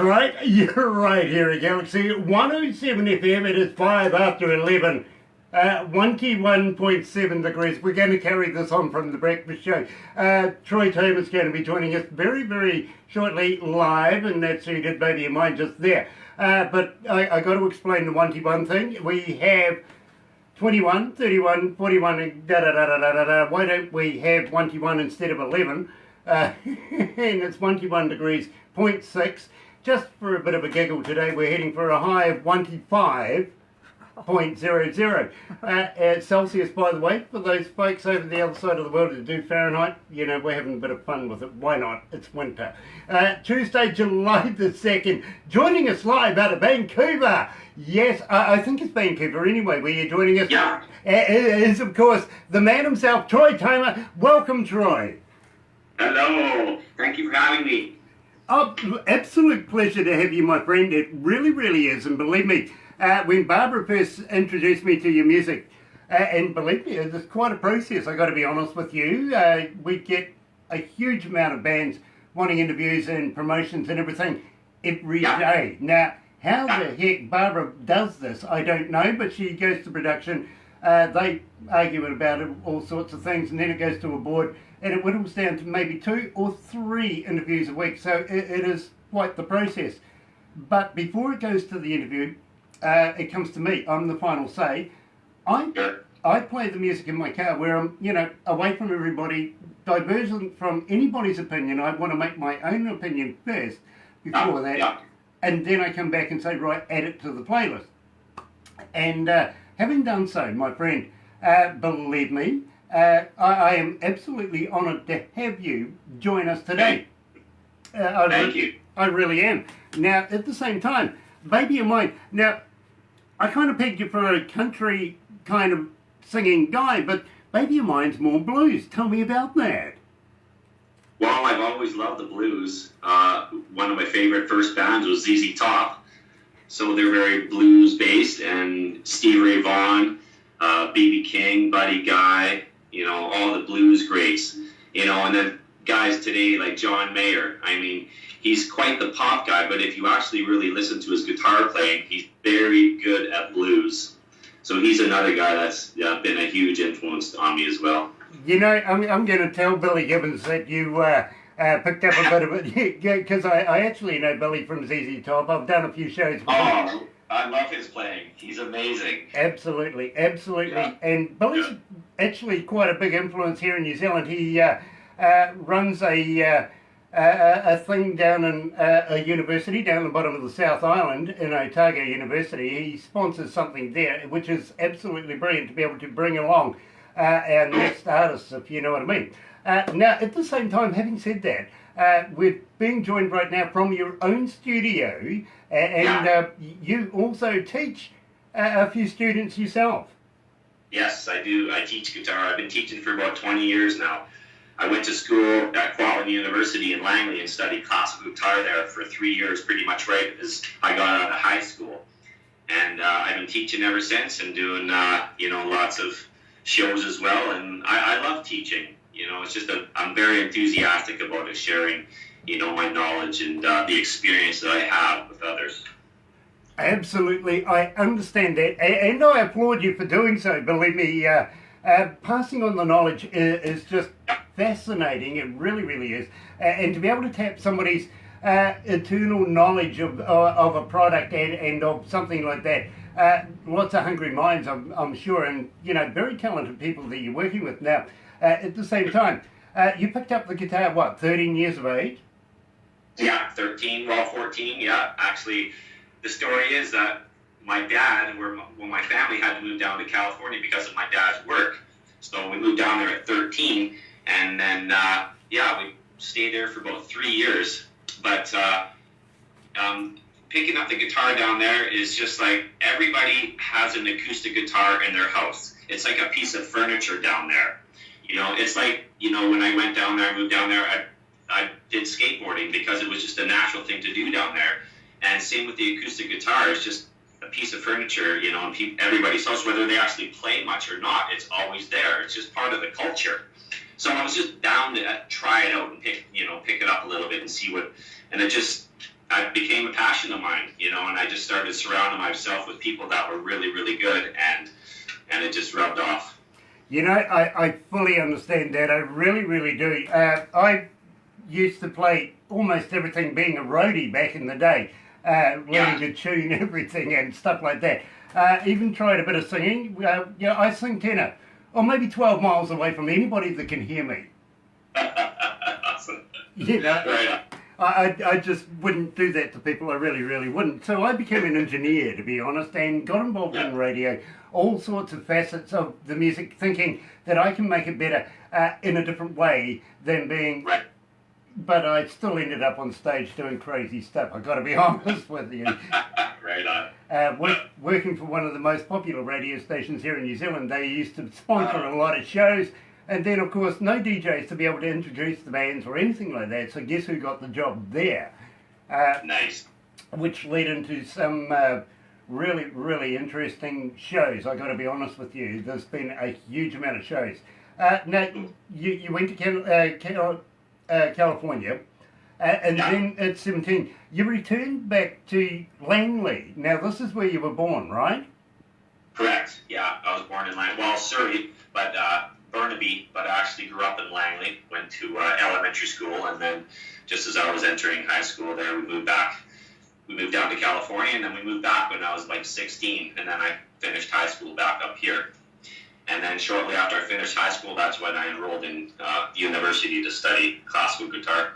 right. You're right here at Galaxy 107 FM. It is 5 after 11. 21.7 degrees. We're going to carry this on from the breakfast show. Troy Toma is going to be joining us very, very shortly live, and that's who did Baby of Mine just there. But I got to explain the 1T1 thing. We have 21, 31, 41, and da-da-da-da-da-da. Why don't we have 1T1 instead of 11? And it's 1T1 degrees, 0.6. Just for a bit of a giggle today, we're heading for a high of 1T5. 0.00 Celsius, by the way, for those folks over the other side of the world who do Fahrenheit. You know, we're having a bit of fun with it. Why not? It's winter. Tuesday, July the 2nd, joining us live out of Vancouver. Yes, I think it's Vancouver anyway, where you're joining us. Yeah. Is, of course, the man himself, Troy Toma. Welcome, Troy. Hello. Thank you for having me. Oh, absolute pleasure to have you, my friend. It really, really is. And believe me, when Barbara first introduced me to your music, and believe me, it's quite a process, I got to be honest with you. We get a huge amount of bands wanting interviews and promotions and everything every day. Now, how the heck Barbara does this, I don't know, but she goes to production, they argue about it, all sorts of things, and then it goes to a board, and it whittles down to maybe 2 or 3 interviews a week, so it is quite the process. But before it goes to the interview, it comes to me. I'm the final say. I play the music in my car where I'm, you know, away from everybody, divergent from anybody's opinion. I want to make my own opinion first before that, and then I come back and say, right, add it to the playlist. And having done so, my friend, believe me, I am absolutely honoured to have you join us today. Thank you. I really am. Now, at the same time, Baby of Mine. Now, I kind of pegged you for a country kind of singing guy, but Baby of Mine's more blues. Tell me about that. Well, I've always loved the blues. One of my favorite first bands was ZZ Top. So they're very blues-based, and Stevie Ray Vaughan, B.B. King, Buddy Guy, you know, all the blues greats. You know, and then guys today like John Mayer. I mean, he's quite the pop guy, but if you actually really listen to his guitar playing, he's very good at blues. So he's another guy that's been a huge influence on me as well. You know, I'm going to tell Billy Gibbons that you picked up a bit of it, because I actually know Billy from ZZ Top. I've done a few shows with him. I love his playing. He's amazing. Absolutely, absolutely. Yeah. And Billy's actually quite a big influence here in New Zealand. He runs a thing down in a university down the bottom of the South Island in Otago University. He sponsors something there, which is absolutely brilliant to be able to bring along our next artists, if you know what I mean. Now, at the same time, having said that, we're being joined right now from your own studio, and you also teach a few students yourself. Yes, I do. I teach guitar. I've been teaching for about 20 years now. I went to school at Quality University in Langley and studied classical guitar there for 3 years, pretty much right as I got out of high school. And I've been teaching ever since and doing, you know, lots of shows as well. And I love teaching. You know, it's just I'm very enthusiastic about it, sharing, you know, my knowledge and the experience that I have with others. Absolutely, I understand that, and I applaud you for doing so. Believe me, passing on the knowledge is just fascinating. It really, really is. And to be able to tap somebody's eternal knowledge of a product and of something like that, lots of hungry minds, I'm sure, and, you know, very talented people that you're working with now. At the same time, you picked up the guitar, what, 13 years of age? Yeah, 13, well, 14, yeah. Actually, the story is that my dad, when my family had to move down to California because of my dad's work, so we moved down there at 13, and then, we stayed there for about 3 years. But picking up the guitar down there is just like everybody has an acoustic guitar in their house. It's like a piece of furniture down there. You know, it's like, you know, when I went down there, I moved down there, I did skateboarding because it was just a natural thing to do down there. And same with the acoustic guitar, it's just a piece of furniture, you know, in everybody's house, whether they actually play much or not, it's always there. It's just part of the culture. So I was just down to try it out and pick it up a little bit and see what, and it just I became a passion of mine, you know, and I just started surrounding myself with people that were really, really good, and it just rubbed off. You know, I fully understand that. I really, really do. I used to play almost everything, being a roadie back in the day, learning to tune everything and stuff like that. Even tried a bit of singing. I sing tenor, or maybe 12 miles away from anybody that can hear me. Awesome. You know, Right. I just wouldn't do that to people. I really, really wouldn't. So I became an engineer, to be honest, and got involved in radio, all sorts of facets of the music, thinking that I can make it better in a different way than being... Right. But I still ended up on stage doing crazy stuff, I've got to be honest with you. Right on. Working for one of the most popular radio stations here in New Zealand, they used to sponsor a lot of shows. And then, of course, no DJs to be able to introduce the bands or anything like that. So guess who got the job there? Nice. Which led into some really, really interesting shows. I got to be honest with you. There's been a huge amount of shows. Now, you went to California, and then at 17, you returned back to Langley. Now, this is where you were born, right? Correct. Yeah, I was born in Surrey, but Burnaby, but I actually grew up in Langley, went to elementary school, and then just as I was entering high school there, we moved back. We moved down to California, and then we moved back when I was like 16, and then I finished high school back up here. And then shortly after I finished high school, that's when I enrolled in university to study classical guitar.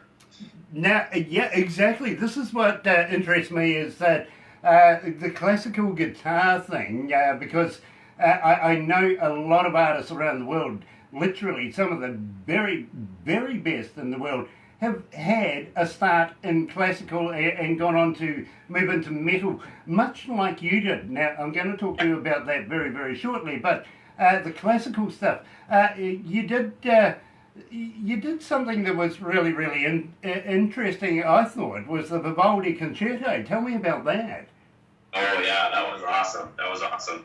Now, yeah, exactly. This is what interests me, is that the classical guitar thing, because I know a lot of artists around the world, literally some of the very, very best in the world, have had a start in classical and gone on to move into metal, much like you did. Now, I'm going to talk to you about that very, very shortly, but the classical stuff, you did something that was really, really interesting, I thought, was the Vivaldi Concerto. Tell me about that. Oh, yeah, that was awesome. That was awesome.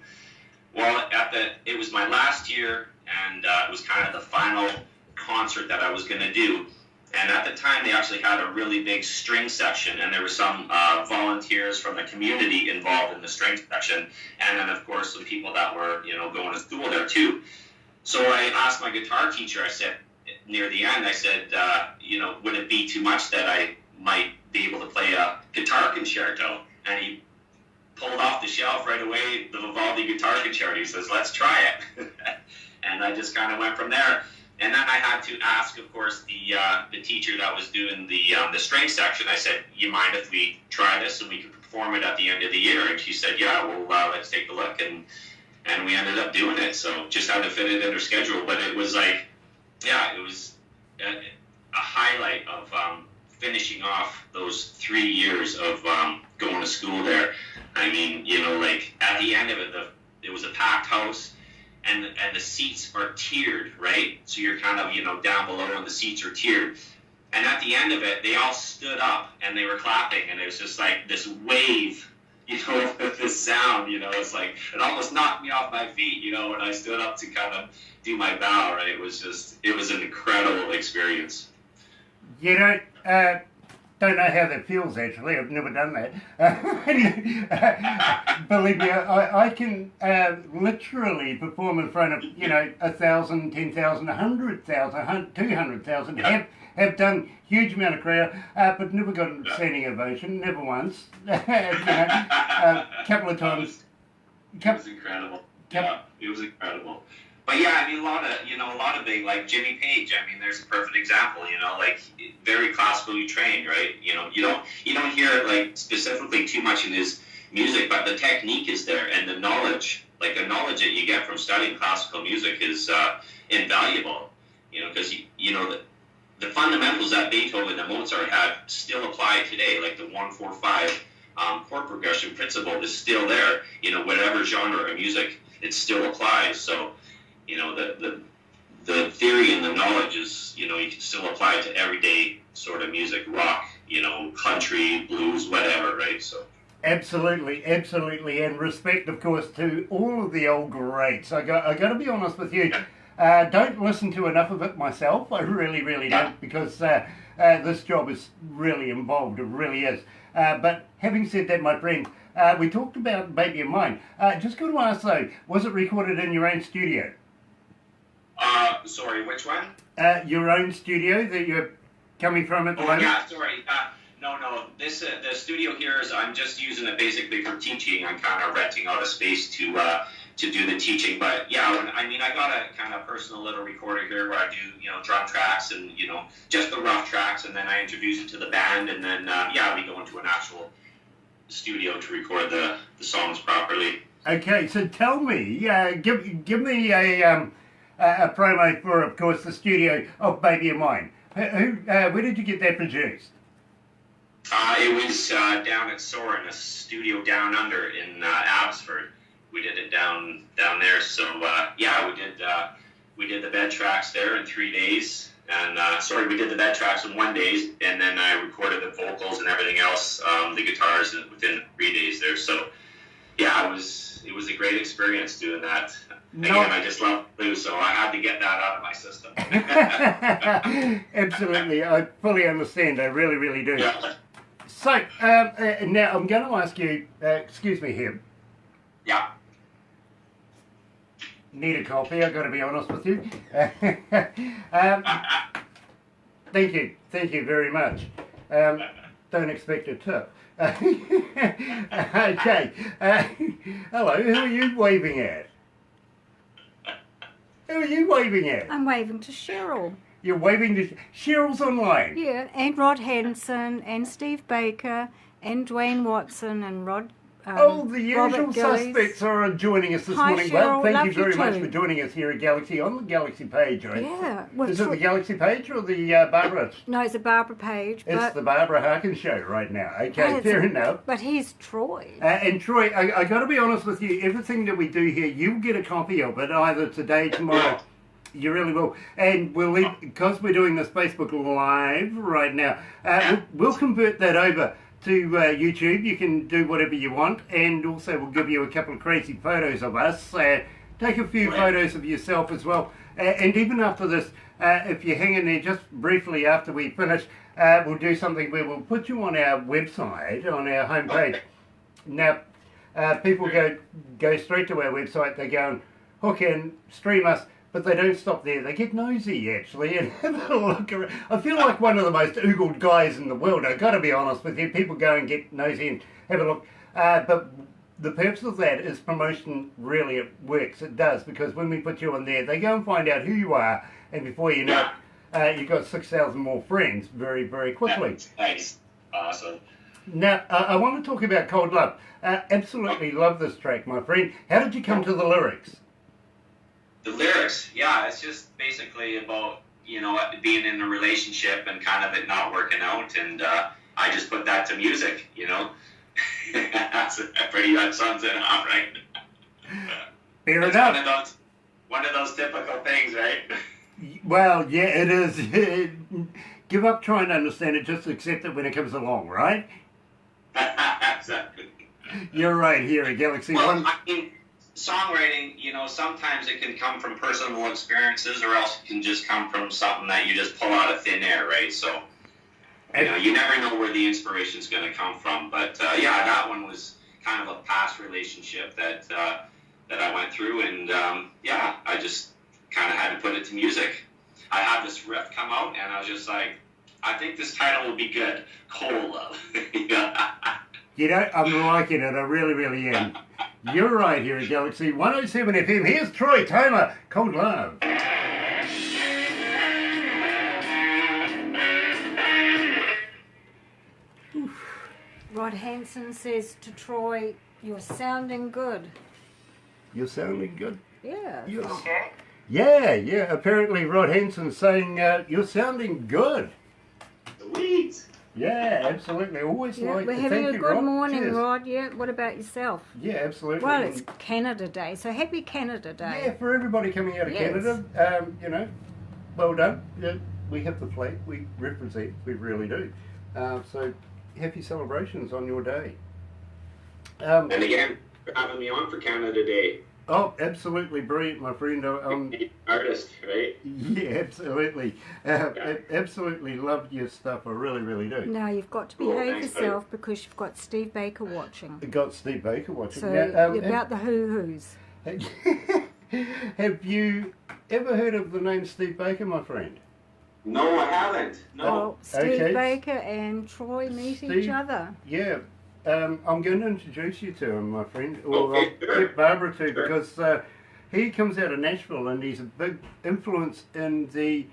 Well, it was my last year, and it was kind of the final concert that I was going to do. And at the time, they actually had a really big string section, and there were some volunteers from the community involved in the string section, and then, of course, some people that were, going to school there, too. So I asked my guitar teacher, I said, near the end, I said, would it be too much that I might be able to play a guitar concerto? And he pulled off the shelf right away the Vivaldi Guitar Concerto. He says, let's try it. And I just kind of went from there. And then I had to ask, of course, the teacher that was doing the string section. I said, you mind if we try this and we can perform it at the end of the year? And she said, yeah, well, let's take a look. And we ended up doing it. So just had to fit it in her schedule. But it was like, yeah, it was a highlight of finishing off those 3 years of going to school there. I mean, like at the end of it, it was a packed house. And the seats are tiered, right? So you're kind of, down below and the seats are tiered. And at the end of it, they all stood up and they were clapping. And it was just like this wave, of this sound, it's like, it almost knocked me off my feet, when I stood up to kind of do my bow, right? It was an incredible experience. Don't know how that feels, actually. I've never done that. Believe me, I can literally perform in front of, 1,000, 10,000, 100,000, 200,000. Have done huge amount of crowd, but never got a standing ovation, never once. A couple of times. It was incredible. It was incredible. But yeah, I mean, a lot of big, like Jimmy Page. I mean, there's a perfect example. Like very classically trained, right? You don't hear it like specifically too much in his music, but the technique is there, and the knowledge, the knowledge that you get from studying classical music is invaluable. Because the fundamentals that Beethoven and Mozart had still apply today, like the 1-4-5 chord progression principle is still there. Whatever genre of music, it still applies. So. The theory and the knowledge is, you can still apply it to everyday sort of music, rock, country, blues, whatever, right? So. Absolutely, and respect, of course, to all of the old greats. I got to be honest with you. Don't listen to enough of it myself. I really don't, because this job is really involved. It really is. But having said that, my friend, we talked about Baby of Mine. Just got to ask though, was it recorded in your own studio? Sorry, which one? Your own studio that you're coming from at the moment? Yeah, sorry. No. This the studio here is. I'm just using it basically for teaching. I'm kind of renting out a space to do the teaching. But yeah, I got a kind of personal little recorder here where I do drum tracks and just the rough tracks, and then I introduce it to the band, and then we go into an actual studio to record the songs properly. Okay, so tell me, give me a promo for, of course, the studio of Baby of Mine. Where did you get that produced? It was down at Soren, a studio down under in Abbotsford. We did it down there. So we did the bed tracks there in 3 days. And we did the bed tracks in 1 day, and then I recorded the vocals and everything else, the guitars within 3 days there. So yeah, it was a great experience doing that. Again, I just love blues, so I had to get that out of my system. Absolutely, I fully understand. I really, really do. Yeah. So now I'm going to ask you. Excuse me here. Yeah. Need a coffee, I've got to be honest with you. Thank you very much. Don't expect a tip. Okay. Hello, who are you waving at? Who are you waving at? I'm waving to Cheryl. You're waving to... Cheryl's online. Yeah, and Rod Henson, and Steve Baker, and Dwayne Watson, and Rod... the usual Robert Gillies. suspects are joining us this Hi, morning. Cheryl, Well, thank love you very you much too. for joining us here at Galaxy, on the Galaxy page, right? Yeah. Is it the Galaxy page or the Barbara? No, it's a Barbara page. It's the Barbara Harkin show right now. Okay, fair enough. But he's Troy. And Troy, I got to be honest with you, everything that we do here, you'll get a copy of it either today, tomorrow. You really will. And we'll leave, because we're doing this Facebook Live right now, we'll convert that over to YouTube. You can do whatever you want, and also we'll give you a couple of crazy photos of us. Take a few photos of yourself as well. And even after this, if you hang in there just briefly after we finish, we'll do something where we'll put you on our website, on our homepage. Now, people go straight to our website. They go and hook in, stream us, but they don't stop there. They get nosy, actually, and have a look around. I feel like one of the most oogled guys in the world. I've got to be honest with you. People go and get nosy and have a look. But the purpose of that is promotion. Really, it works. It does, because when we put you on there, they go and find out who you are, and before you know it, you've got 6,000 more friends very, very quickly. Nice. Awesome. Now, I want to talk about Cold Love. Absolutely love this track, my friend. How did you come to the lyrics? The lyrics, it's just basically about, being in a relationship and kind of it not working out, and I just put that to music, That's pretty much sums it up, right? Fair it's enough. One of those typical things, right? Well, yeah, it is. Give up trying to understand it, just accept it when it comes along, right? Exactly. You're right here at Galaxy Well, One. Songwriting, sometimes it can come from personal experiences, or else it can just come from something that you just pull out of thin air, right? So, you never know where the inspiration's going to come from. But that one was kind of a past relationship that I went through, and I just kind of had to put it to music. I had this riff come out, and I was just like, I think this title will be good, Cold Love. I'm liking it. I really, really am. You're right here at Galaxy 107 FM. Here's Troy Toma, Cold Love. Rod Henson says to Troy, "You're sounding good." You're sounding good. Yeah. Okay. Yeah. Apparently Rod Henson's saying, you're sounding good. Sweet. Yeah, absolutely. Always like we're to having thank a you, good Rod. morning, Cheers. Rod. Yeah, what about yourself? Yeah, absolutely. Well, it's Canada Day, so happy Canada Day. Yeah, for everybody coming out of Canada, well done. Yeah, we have the flag, we represent, we really do. So happy celebrations on your day. And again, for having me on for Canada Day. Oh, absolutely brilliant, my friend. Artist, right? Yeah, absolutely. Absolutely love your stuff. I really, really do. Now you've got to Cool, behave thanks, yourself because you've got Steve Baker watching. Got Steve Baker watching. So Now, about the hoo-hoos. have you ever heard of the name Steve Baker, my friend? No, I haven't. No. Well, Steve Okay. Baker and Troy meet Steve- each other. Yeah. I'm going to introduce you to him, my friend. Or Okay, I'll sure. get Barbara to, Sure. because he comes out of Nashville and he's a big influence in the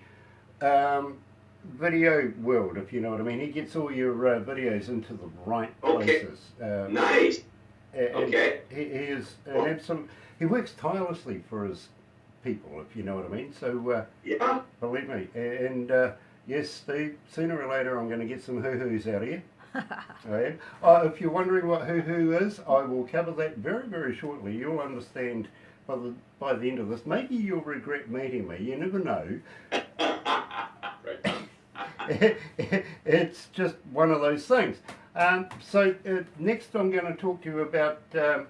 video world, if you know what I mean. He gets all your videos into the right Okay. places. Nice. And Okay. He is an absolute. He works tirelessly for his people, if you know what I mean. So Yeah. believe me. And yes, Steve. Sooner or later, I'm going to get some hoo-hoos out of you. I am. If you're wondering what hoo-hoo is, I will cover that very, very shortly. You'll understand by the end of this. Maybe you'll regret meeting me. You never know. Right. It's just one of those things. So next I'm going to talk to you about, and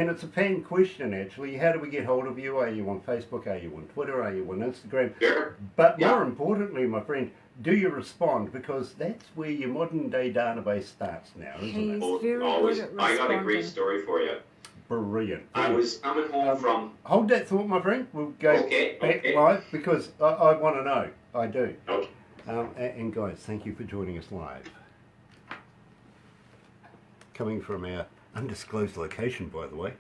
it's a fan question actually, how do we get hold of you? Are you on Facebook? Are you on Twitter? Are you on Instagram? Sure. But Yeah. more importantly, my friend, do you respond? Because that's where your modern day database starts now, isn't He's it? very Always. good at I got a great responding. story for you. Brilliant. I was coming home from. Hold that thought, my friend. We'll go Okay, back okay. live because I want to know. I do. Okay. And guys, thank you for joining us live. Coming from our undisclosed location, by the way.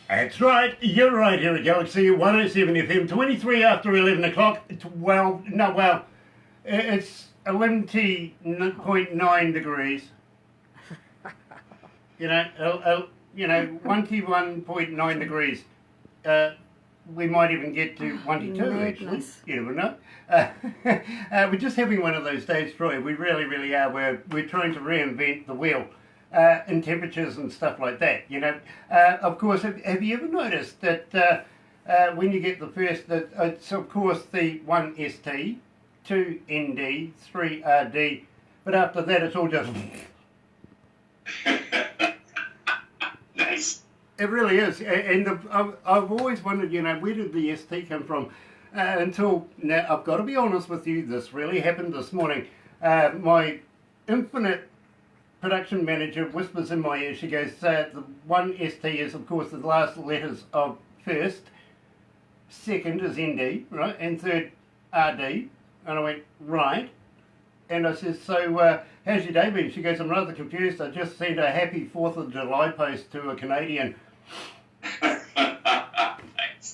That's right, you're right here at Galaxy 107 FM, 23 after 11 o'clock. It's it's 11.9 degrees. You know, 21.9 degrees. We might even get to 22 actually. Madness. You never know. We're just having one of those days, Troy. We really, really are. We're trying to reinvent the wheel. In temperatures and stuff like that, you know. Of course, have you ever noticed that when you get the first, it's of course the 1 ST, 2 ND, 3 RD, but after that it's all just... Nice. It really is, and I've always wondered, you know, where did the ST come from? Until now, I've got to be honest with you, this really happened this morning. My infinite production manager whispers in my ear, she goes, the 1 ST is of course the last letters of first, second is ND, right, and third RD, and I went, right, and I said, so how's your day been? She goes, I'm rather confused, I just sent a happy 4th of July post to a Canadian. Nice.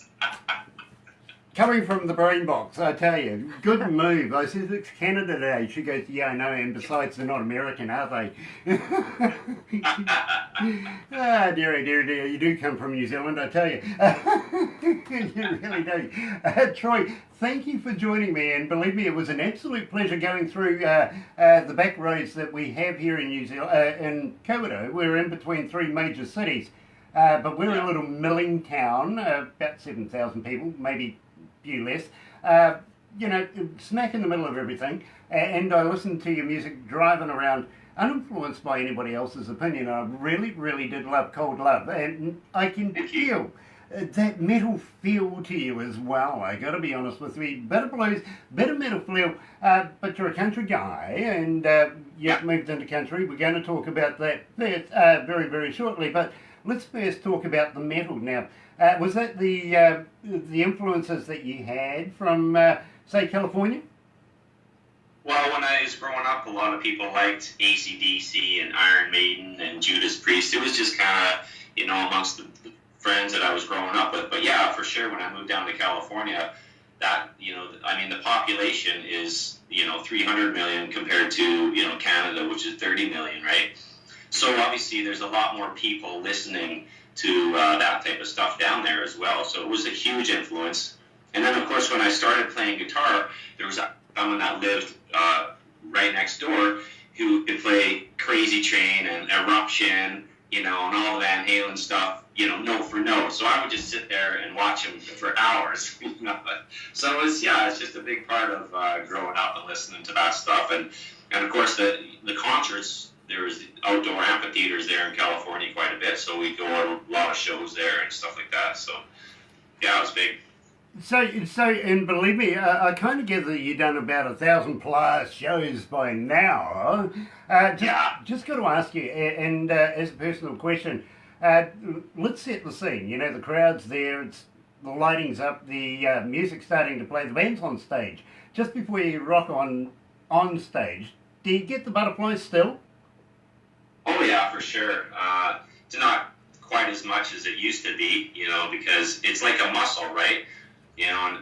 Coming from the brain box, I tell you, good move. I said, it's Canada Day. She goes, yeah, I know, and besides, they're not American, are they? Dear, you do come from New Zealand, I tell you. You really do. Troy, thank you for joining me, and believe me, it was an absolute pleasure going through the back roads that we have here in New Zealand, in Kawerau. We're in between 3 major cities, but we're a little milling town, about 7,000 people, maybe few less, you know, smack in the middle of everything, and I listened to your music driving around, uninfluenced by anybody else's opinion. I really, really did love Cold Love, and I can feel that metal feel to you as well. I got to be honest with you, bit of blues, bit of metal feel, but you're a country guy, and you've moved into country. We're going to talk about that very, very shortly. But let's first talk about the metal now. Was that the influences that you had from, say, California? Well, when I was growing up, a lot of people liked AC/DC and Iron Maiden and Judas Priest. It was just kind of, amongst the friends that I was growing up with. But yeah, for sure, when I moved down to California, that, the population is, 300 million compared to, Canada, which is 30 million, right? So obviously there's a lot more people listening to that type of stuff down there as well. So it was a huge influence. And then, of course, when I started playing guitar, there was someone that lived right next door who could play Crazy Train and Eruption, and all the Van Halen stuff, note for note. So I would just sit there and watch him for hours. So it's just a big part of growing up and listening to that stuff. And of course, the concerts, there was outdoor amphitheaters there in California quite a bit. So we go to a lot of shows there and stuff like that. So, yeah, it was big. So, and believe me, I kind of gather you've done about 1,000 plus shows by now. Just got to ask you, and as a personal question, let's set the scene. The crowd's there, the lighting's up, the music's starting to play, the band's on stage. Just before you rock on stage, do you get the butterflies still? Oh yeah, for sure. It's not quite as much as it used to be, because it's like a muscle, right? And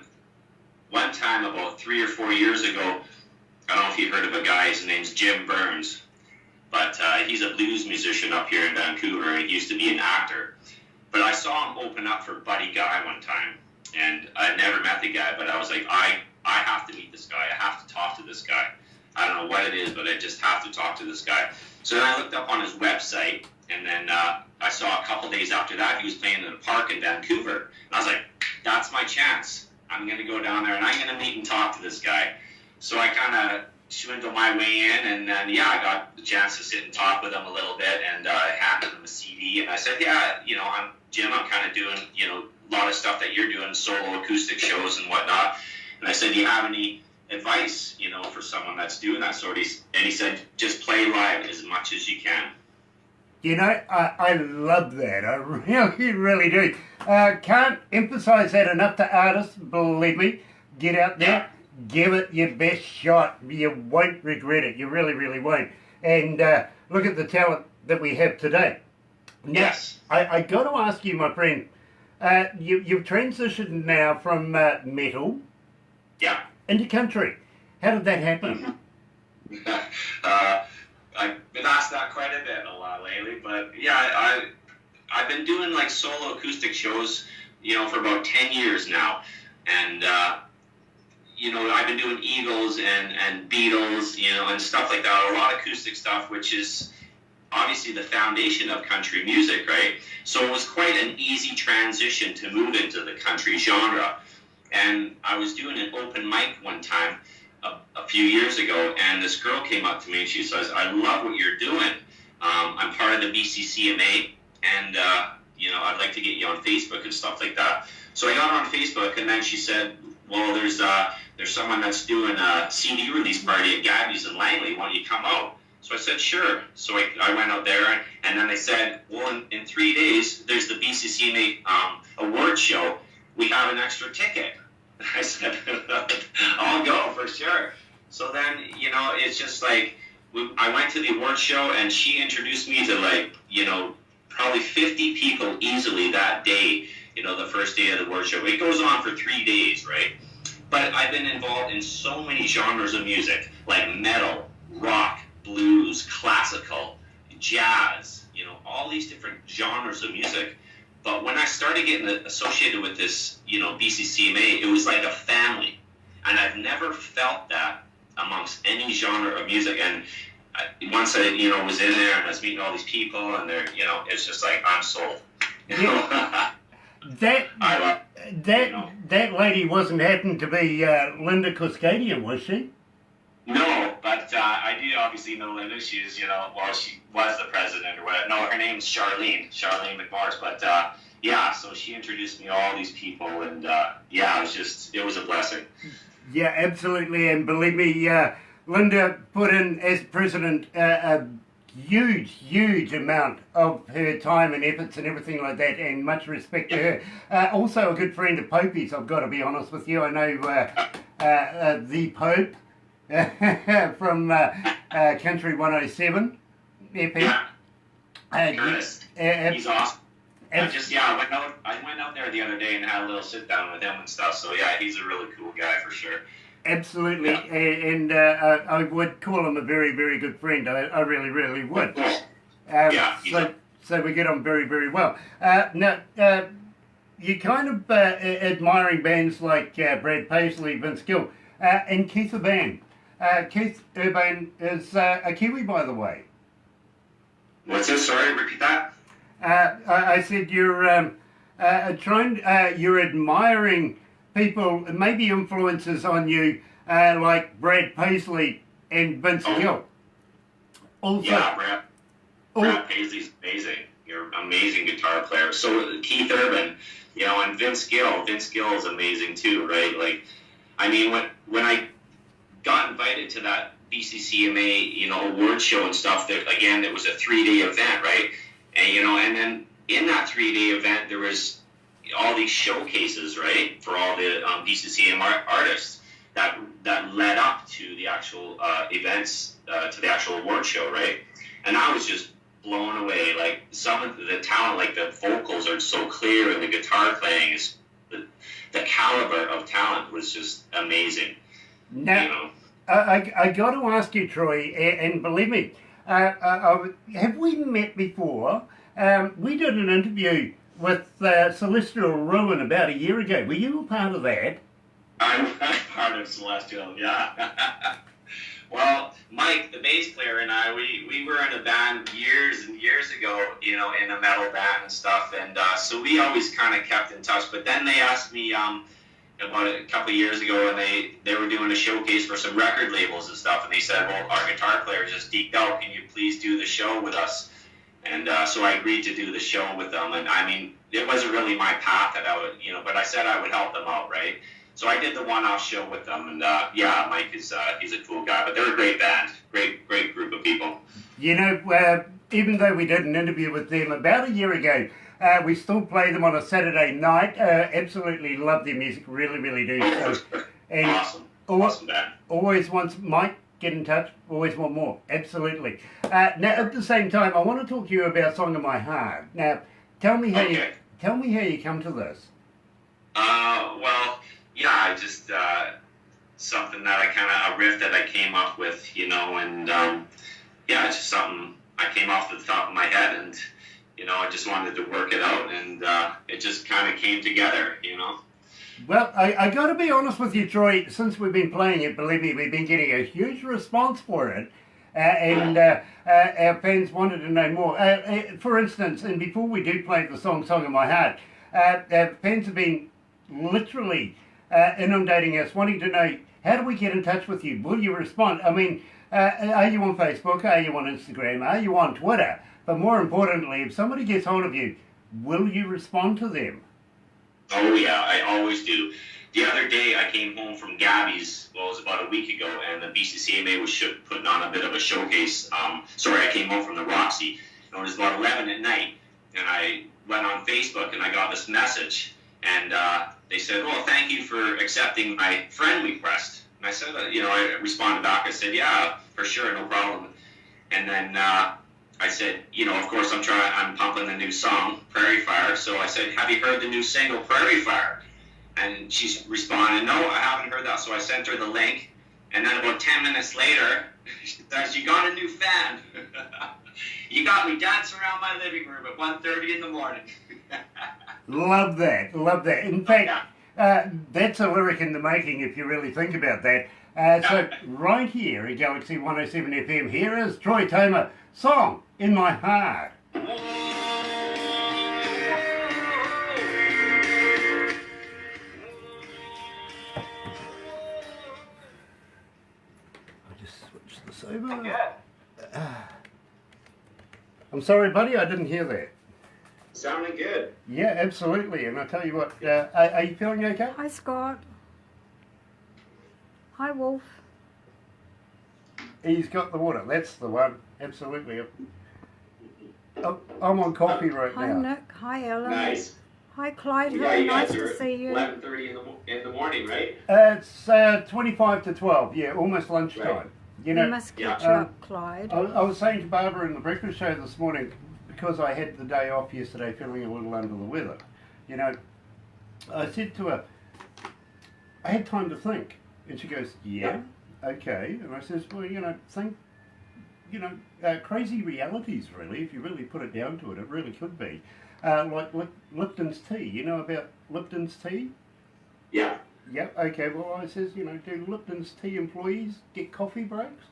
one time about 3 or 4 years ago, I don't know if you heard of a guy, his name's Jim Burns, but he's a blues musician up here in Vancouver, and he used to be an actor. But I saw him open up for Buddy Guy one time, and I never met the guy, but I was like, I have to meet this guy. I have to talk to this guy. I don't know what it is, but I just have to talk to this guy. So then I looked up on his website, and then I saw a couple days after that he was playing in a park in Vancouver. And I was like, that's my chance. I'm going to go down there, and I'm going to meet and talk to this guy. So I kind of swindled my way in, and then, I got the chance to sit and talk with him a little bit, and I handed him a CD, and I said, I'm Jim, I'm kind of doing, a lot of stuff that you're doing, solo acoustic shows and whatnot. And I said, do you have any advice, for someone that's doing that sort of, and he said, just play live as much as you can. I love that. I really, really do. Can't emphasize that enough to artists, believe me. Get out there, give it your best shot. You won't regret it. You really, really won't. And look at the talent that we have today. Now, yes. I got to ask you, my friend, you've transitioned now from metal into country. How did that happen? I've been asked that quite a bit a lot lately, but I've been doing like solo acoustic shows, for about 10 years now, and I've been doing Eagles and Beatles, and stuff like that, a lot of acoustic stuff, which is obviously the foundation of country music, right? So it was quite an easy transition to move into the country genre, and I was doing an open mic one time a few years ago, and this girl came up to me and she says, I love what you're doing. I'm part of the BCCMA, and I'd like to get you on Facebook and stuff like that. So I got her on Facebook, and then she said, well, there's someone that's doing a CD release party at Gabby's in Langley. Why don't you come out? So I said, sure. So I went out there, and then they said, well, in 3 days, there's the BCCMA award show. We have an extra ticket. I said, I'll go for sure. So then, it's just like, I went to the award show, and she introduced me to probably 50 people easily that day, the first day of the award show. It goes on for 3 days, right? But I've been involved in so many genres of music, like metal, rock, blues, classical, jazz, all these different genres of music. But when I started getting associated with this, BCCMA, it was like a family. And I've never felt that amongst any genre of music. And once I, was in there and I was meeting all these people, and they're, it's just like, I'm sold. That lady wasn't happened to be Linda Cascadian, was she? No, but I do obviously know Linda. She's, she was the president or whatever. No, her name's Charlene McMorris. But yeah, so she introduced me to all these people, and yeah, it was a blessing. Yeah, absolutely. And believe me, Linda put in as president a huge, huge amount of her time and efforts and everything like that, and much respect to her. Also a good friend of Popey's, I've got to be honest with you. I know the Pope from Country 107 FM. Yeah, Curtis. He's awesome. I went out there the other day and had a little sit down with him and stuff. So yeah, he's a really cool guy for sure. Absolutely, Yeah. and I would call him a very, very good friend. I really, really would. Cool. Yeah. So we get on very, very well. Now, you're kind of admiring bands like Brad Paisley, Vince Gill, and Keith Urban. Keith Urban is a Kiwi, by the way. What's this? Sorry, repeat that. I said you're you're admiring people, maybe influences on you, like Brad Paisley and Vince Gill. Also, yeah, Brad Paisley's amazing. You're an amazing guitar player. So Keith Urban, and Vince Gill. Vince Gill is amazing too, right? Like, I mean, when I got invited to that BCCMA, award show and stuff, that again, it was a 3-day event, right? And and then in that 3-day event, there was all these showcases, right, for all the BCCM artists that led up to the actual events, to the actual award show, right? And I was just blown away. Like, some of the talent, like the vocals are so clear, and the guitar playing is the caliber of talent was just amazing. Now, I got to ask you, Troy, and believe me, have we met before? We did an interview with Celestial Ruin about a year ago. Were you a part of that? I'm part of Celestial, yeah. Well, Mike, the bass player, and I, we were in a band years and years ago, in a metal band and stuff, and so we always kind of kept in touch. But then they asked me about a couple of years ago, and they were doing a showcase for some record labels and stuff, and they said, well, our guitar player just deked out, can you please do the show with us? And so I agreed to do the show with them, and I mean, it wasn't really my path that I would, but I said I would help them out, right? So I did the one-off show with them, and yeah, Mike is he's a cool guy, but they're a great band, great group of people. Even though we did an interview with them about a year ago, we still play them on a Saturday night. Absolutely love their music, really, really do. So, and awesome band. Always wants Mike. Get in touch. Always want more. Absolutely. Now, at the same time, I want to talk to you about "Song of My Heart." Now, tell me how you come to this. Well, yeah, I just something that a riff that I came up with, and yeah, it's just something I came off the top of my head, and I just wanted to work it out, and it just kind of came together, Well, I got to be honest with you, Troy. Since we've been playing it, believe me, we've been getting a huge response for it, and our fans wanted to know more. For instance, and before we do play the "Song of My Heart," our fans have been literally inundating us, wanting to know, how do we get in touch with you? Will you respond? I mean, are you on Facebook? Are you on Instagram? Are you on Twitter? But more importantly, if somebody gets hold of you, will you respond to them? Oh, yeah, I always do. The other day, I came home from Gabby's, well, it was about a week ago, and the BCCMA was putting on a bit of a showcase. I came home from the Roxy, and it was about 11 at night, and I went on Facebook, and I got this message, and they said, well, thank you for accepting my friend request. And I said, I responded back, I said, yeah, for sure, no problem. And then I said, of course, I'm pumping the new song, Prairie Fire. So I said, have you heard the new single, Prairie Fire? And she responded, no, I haven't heard that. So I sent her the link. And then about 10 minutes later, she says, you got a new fan. You got me dancing around my living room at 1:30 in the morning. Love that. In fact, that's a lyric in the making if you really think about that. So right here at Galaxy 107 FM, here is Troy Toma, "Song in My Heart." I'll just switch this over. I'm sorry, buddy, I didn't hear that. Sounding good. Yeah, absolutely. And I tell you what, are you feeling okay? Hi, Scott. Hi, Wolf. He's got the water. That's the one. Absolutely. I'm on coffee right Hi, now. Nick. Hi, Ellen. Nice. Hi, Clyde. Yeah, you Nice guys to are see you. 11:30 in the morning, right? It's 25 to 12. Yeah, almost lunchtime. Right. You We know, must catch Yeah. up, Clyde. I was saying to Barbara in the breakfast show this morning, because I had the day off yesterday feeling a little under the weather, you know, I said to her, I had time to think. And she goes, yeah, okay. And I says, well, you know, think, you know, crazy realities really, if you really put it down to it, it really could be. Like Lipton's tea. You know about Lipton's tea? Yeah. Yeah, okay. Well, I says, you know, do Lipton's tea employees get coffee breaks?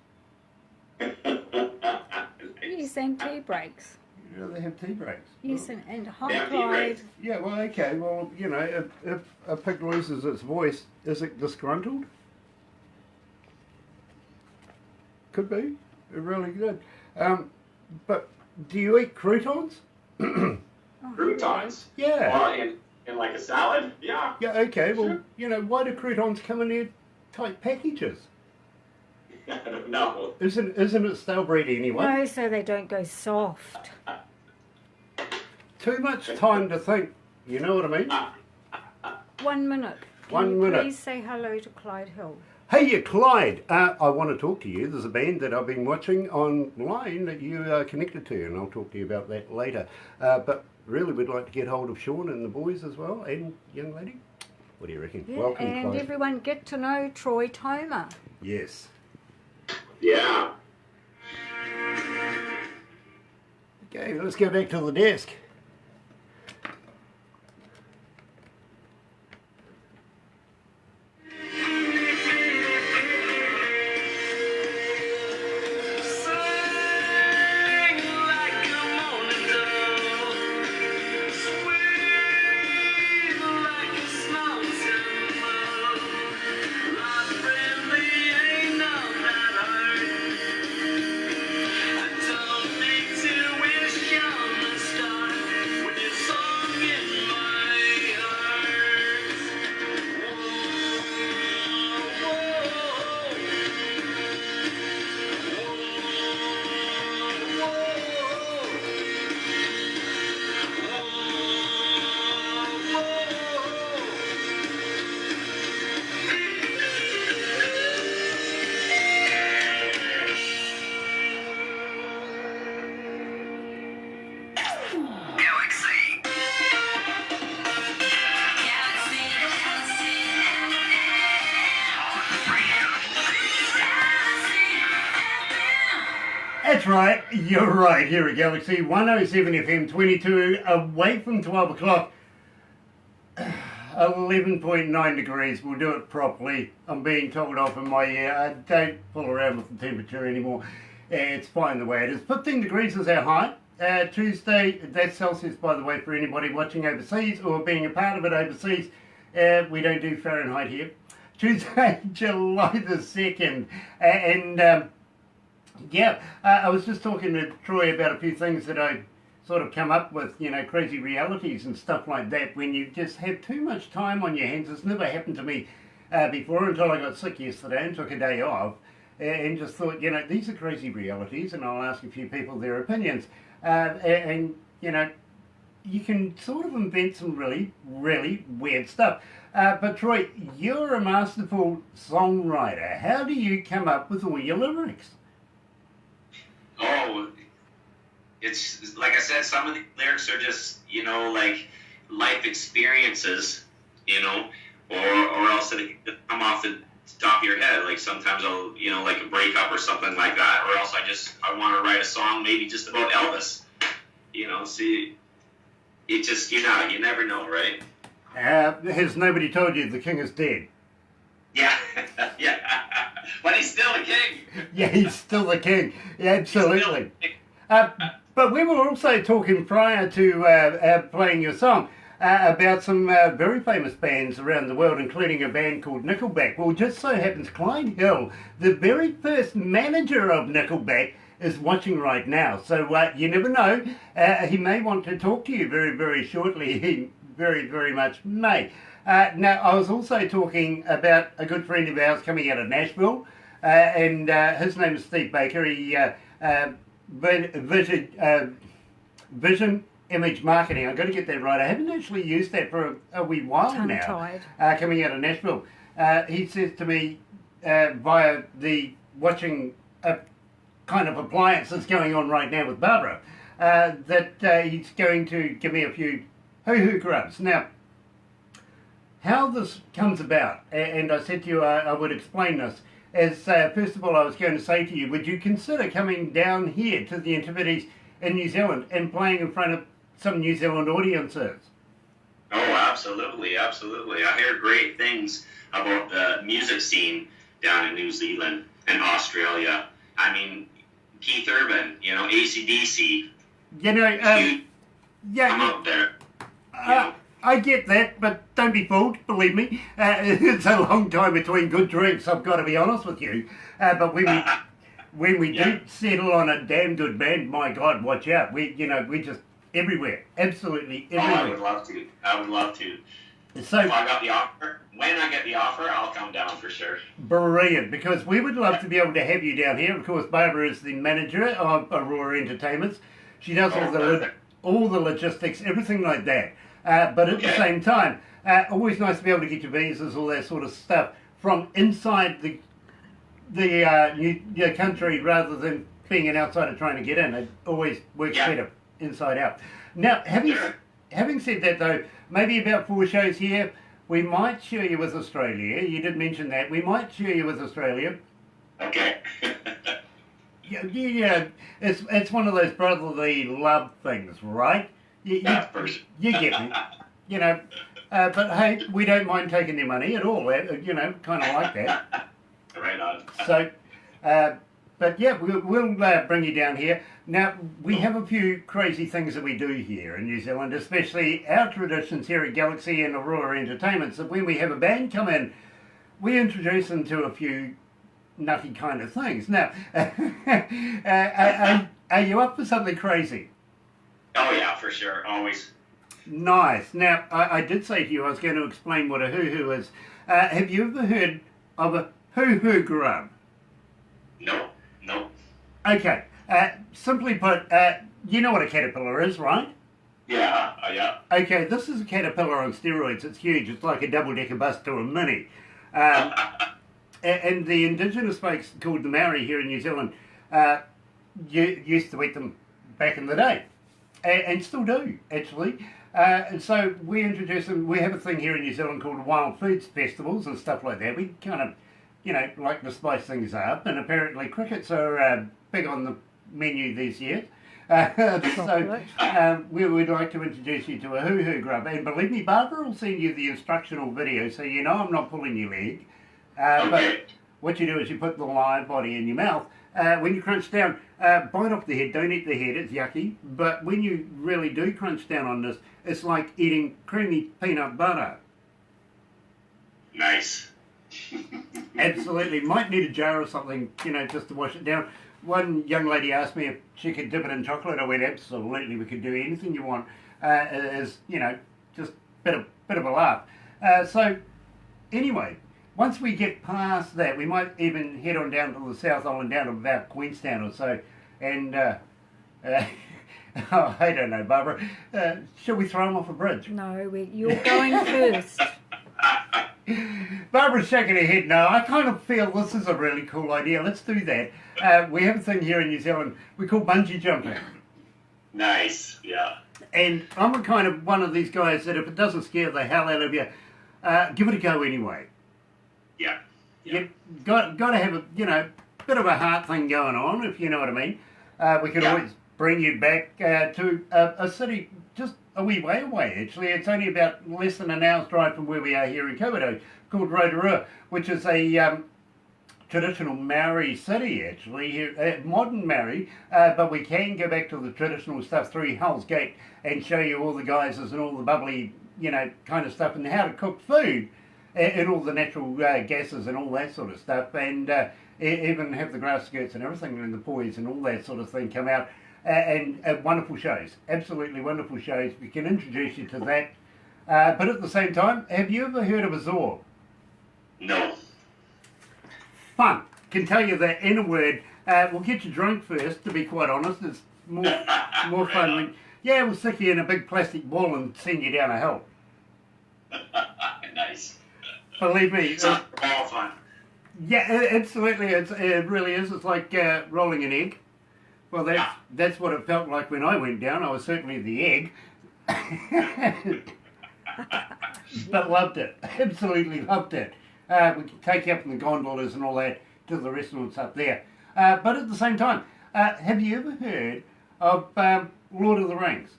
Yes, and tea breaks. You know, they have tea breaks. Yes, Well, and hi, Yeah, tea Clyde. breaks. yeah, well, okay. Well, you know, if a pig loses its voice, is it disgruntled? Could be. It really good. But do you eat croutons? Oh, Croutons. Yeah. Well, in like a salad? Yeah. Yeah, okay. Well, Sure. you know, why do croutons come in their tight packages? I don't know. Isn't it stale bread anyway? No, so they don't go soft. Too much time to think. You know what I mean? 1 minute. Can 1 you minute. Please say hello to Clyde Hill. Hey, you Clyde. I want to talk to you. There's a band that I've been watching online that you are connected to, and I'll talk to you about that later. But really, we'd like to get hold of Sean and the boys as well, and young lady. What do you reckon? Yeah, Welcome, and Clyde. everyone get to know Troy Toma. Yes. Yeah. Okay, let's go back to the desk. That's right, you're right, here at Galaxy 107 FM 22, away from 12 o'clock, 11.9 degrees, we'll do it properly. I'm being told off in my ear, I don't fool around with the temperature anymore, it's fine the way it is. 15 degrees is our high, Tuesday, that's Celsius by the way for anybody watching overseas or being a part of it overseas, we don't do Fahrenheit here. Tuesday, July the 2nd, and yeah, I was just talking to Troy about a few things that I sort of come up with, you know, crazy realities and stuff like that when you just have too much time on your hands. It's never happened to me before until I got sick yesterday and took a day off and just thought, you know, these are crazy realities and I'll ask a few people their opinions. And, you know, you can sort of invent some really, really weird stuff. But Troy, you're a masterful songwriter. How do you come up with all your lyrics? Oh, it's like I said, some of the lyrics are just, you know, like life experiences, you know, or else it come off the top of your head. Like sometimes I'll, you know, like a breakup or something like that, or else I want to write a song maybe just about Elvis, you know. See, it just, you know, you never know, right? Has nobody told you the king is dead? Yeah, yeah, but he's still a king. Yeah, he's still the king. Yeah, absolutely. He's still a king. But we were also talking prior to playing your song about some very famous bands around the world, including a band called Nickelback. Well, just so happens Clyde Hill, the very first manager of Nickelback, is watching right now. So you never know. He may want to talk to you very, very shortly. He very, very much may. Now, I was also talking about a good friend of ours coming out of Nashville, and his name is Steve Baker. He Vision Image Marketing. I've got to get that right. I haven't actually used that for a wee while now. Coming out of Nashville. He says to me via the watching kind of appliance that's going on right now with Barbara, that he's going to give me a few hoo-hoo grubs. Now, how this comes about, and I said to you I would explain this, is first of all I was going to say to you, would you consider coming down here to the Antipodes in New Zealand and playing in front of some New Zealand audiences? Oh, absolutely, absolutely. I hear great things about the music scene down in New Zealand and Australia. I mean, Keith Urban, you know, AC/DC. You know, come up there. I get that, but don't be fooled, believe me. It's a long time between good drinks, I've got to be honest with you. But when we do settle on a damn good band, my God, watch out. We just everywhere, absolutely everywhere. Oh, I would love to. I would love to. So, if I got the offer, when I get the offer, I'll come down for sure. Brilliant, because we would love to be able to have you down here. Of course, Barbara is the manager of Aurora Entertainments. She does all the logistics, everything like that. But at the same time, always nice to be able to get your visas, all that sort of stuff, from inside the new country rather than being an outsider trying to get in. It always works better inside out. Now, having said that, though, maybe about 4 shows here, we might share you with Australia. You did mention that. We might share you with Australia. Okay. Yeah, it's one of those brotherly love things, right? You get me. You know, but hey, we don't mind taking their money at all. You know, kind of like that. Right on. So, but yeah, we'll bring you down here. Now, we have a few crazy things that we do here in New Zealand, especially our traditions here at Galaxy and Aurora Entertainment. So when we have a band come in, we introduce them to a few nutty kind of things. Now, are you up for something crazy? Oh yeah, for sure, always. Nice. Now, I did say to you I was going to explain what a hoo-hoo is. Have you ever heard of a hoo-hoo grub? No. Okay. Simply put, you know what a caterpillar is, right? Yeah. Okay, this is a caterpillar on steroids. It's huge. It's like a double-decker bus to a mini. And the indigenous folks called the Maori here in New Zealand used to eat them back in the day. And still do, actually. And so we introduce them. We have a thing here in New Zealand called Wild Foods Festivals and stuff like that. We kind of, like to spice things up. And apparently crickets are big on the menu these years. So we would like to introduce you to a hoo-hoo grub. And believe me, Barbara will send you the instructional video so you know I'm not pulling your leg. But what you do is you put the live body in your mouth. When you crunch down, bite off the head, don't eat the head, it's yucky. But when you really do crunch down on this, it's like eating creamy peanut butter. Nice. Absolutely. Might need a jar or something, just to wash it down. One young lady asked me if she could dip it in chocolate. I went, absolutely, we could do anything you want. As, just a bit of a laugh. So, anyway, once we get past that, we might even head on down to the South Island, down to about Queenstown or so. And, I don't know, Barbara. Shall we throw them off a bridge? No, you're going first. Barbara's shaking her head no. I kind of feel this is a really cool idea. Let's do that. We have a thing here in New Zealand we call bungee jumping. Nice, yeah. And I'm a kind of one of these guys that if it doesn't scare the hell out of you, give it a go anyway. Yeah. You've got to have a, bit of a heart thing going on, if you know what I mean. We could always bring you back to a city just a wee way away, actually. It's only about less than an hour's drive from where we are here in Kawerau, called Rotorua, which is a traditional Maori city, actually, here, modern Maori, but we can go back to the traditional stuff through Hell's Gate and show you all the geysers and all the bubbly, kind of stuff and how to cook food and all the natural gases and all that sort of stuff. And even have the grass skirts and everything and the poise and all that sort of thing come out. And wonderful shows, absolutely wonderful shows. We can introduce you to that. But at the same time, have you ever heard of a Zorb? No. Fun. Can tell you the inner word. We'll get you drunk first, to be quite honest. It's more fun when, yeah, we'll stick you in a big plastic ball and send you down a hill. Nice. Believe me. Sounds all fun. Yeah, absolutely. It really is. It's like rolling an egg. Well, that's what it felt like when I went down. I was certainly the egg. But loved it. Absolutely loved it. We could take you up in the gondolas and all that to the restaurants up there. But at the same time, have you ever heard of Lord of the Rings?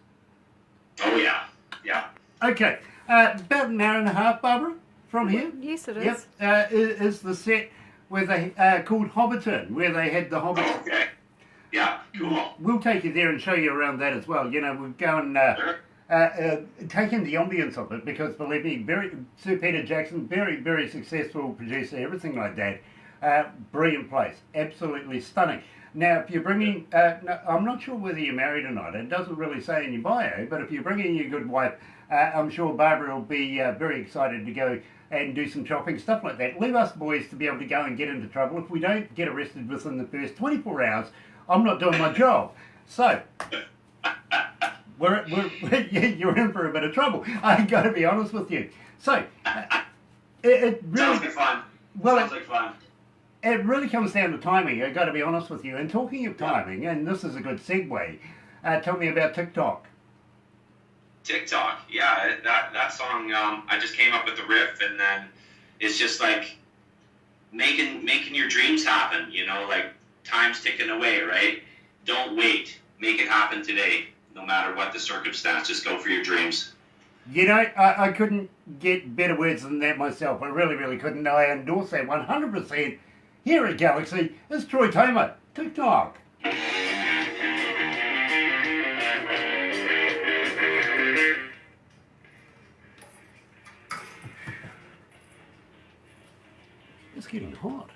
Oh, yeah. Yeah. Okay. About an hour and a half, Barbara, from here. Yes, it Yep. is. Is the set where they called Hobbiton, where they had the Hobbits. Oh, okay. Yeah, cool. We'll take you there and show you around that as well. You know, we've gone taken the ambience of it because, believe me, Sir Peter Jackson, very, very successful producer, everything like that. Brilliant place, absolutely stunning. Now, if you're bringing, no, I'm not sure whether you're married or not. It doesn't really say in your bio, but if you're bringing your good wife, I'm sure Barbara will be very excited to go and do some shopping, stuff like that. Leave us boys to be able to go and get into trouble. If we don't get arrested within the first 24 hours, I'm not doing my job. So, you're in for a bit of trouble. I've got to be honest with you. So, it really... Sounds like fun. Well, Sounds like fun. It really comes down to timing, I've got to be honest with you. And talking of timing, and this is a good segue, tell me about TikTok. TikTok, yeah, that song, I just came up with the riff, and then it's just like making your dreams happen, you know, like time's ticking away, right? Don't wait. Make it happen today, no matter what the circumstance. Just go for your dreams. You know, I couldn't get better words than that myself. I really, really couldn't. I endorse that 100%. Here at Galaxy, it's Troy Toma, TikTok. It's getting hot.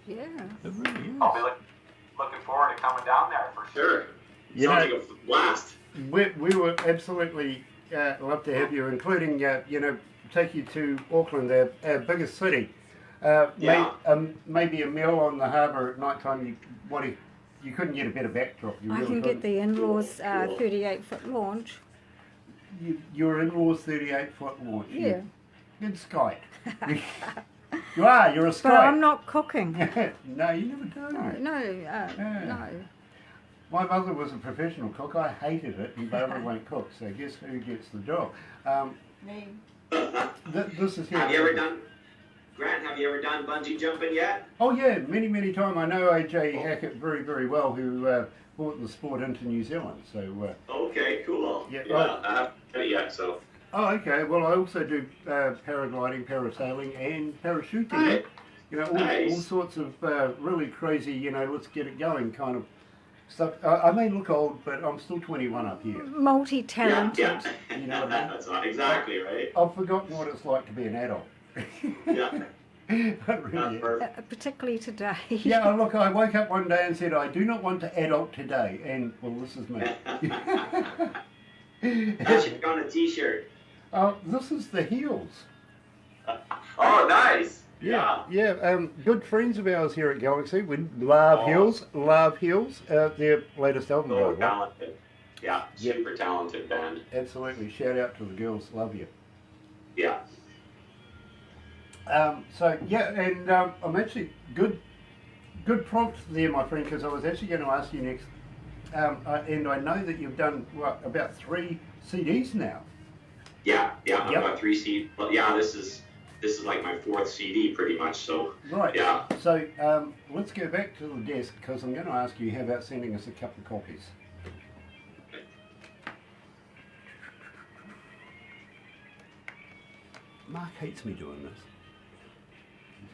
Yeah. It really is. I'll be looking forward to coming down there for sure. You Sounds know, like a blast. we would absolutely love to have you, including, you know, take you to Auckland, our biggest city. Maybe a meal on the harbour at night time. You couldn't get a better backdrop. You I really can couldn't. get the in-laws 38-foot launch. Your in-laws 38-foot launch. Yeah. You're Skype. You're a Skype. But I'm not cooking. No, you never do. No. My mother was a professional cook. I hated it, and Barbara won't cook. So guess who gets the job? Me. This is here. Have you ever done bungee jumping yet? Oh yeah, many, many times. I know AJ Hackett very, very well, who brought the sport into New Zealand. So. Okay, cool. Yeah, I haven't done it yet, so. Oh, okay. Well, I also do paragliding, parasailing, and parachuting. Right. You know, Nice. all sorts of really crazy, you know, let's get it going kind of stuff. I may look old, but I'm still 21 up here. Multi-talented. Yeah. You know what I mean? That's not exactly right. I've forgotten what it's like to be an adult. Yeah. But really, Particularly today. yeah, look, I woke up one day and said, I do not want to adult today. And, well, this is me. I should have on a t-shirt. Oh, this is the Heels. Oh, nice. Yeah. Good friends of ours here at Galaxy. We love Heels. Their latest album. So by the way. talented. Yeah, super talented band. Absolutely. Shout out to the girls. Love you. Yeah. So yeah, and I'm actually good prompt there, my friend, because I was actually going to ask you next. And I know that you've done about 3 CDs now. Yeah. Yep. I've got 3 CDs. Well, yeah, this is like my 4th CD, pretty much. So. Right. Yeah. So let's go back to the desk because I'm going to ask you how about sending us a couple of copies. Mark hates me doing this.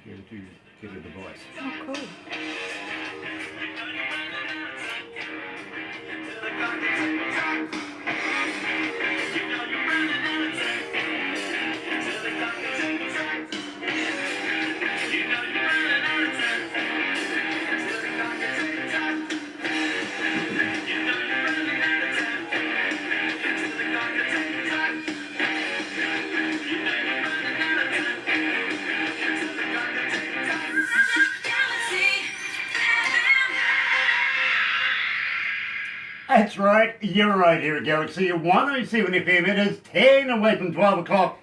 He's going to get a device. Oh, cool. That's right, you're right here at Galaxy 107 FM. It is 10 away from 12 o'clock.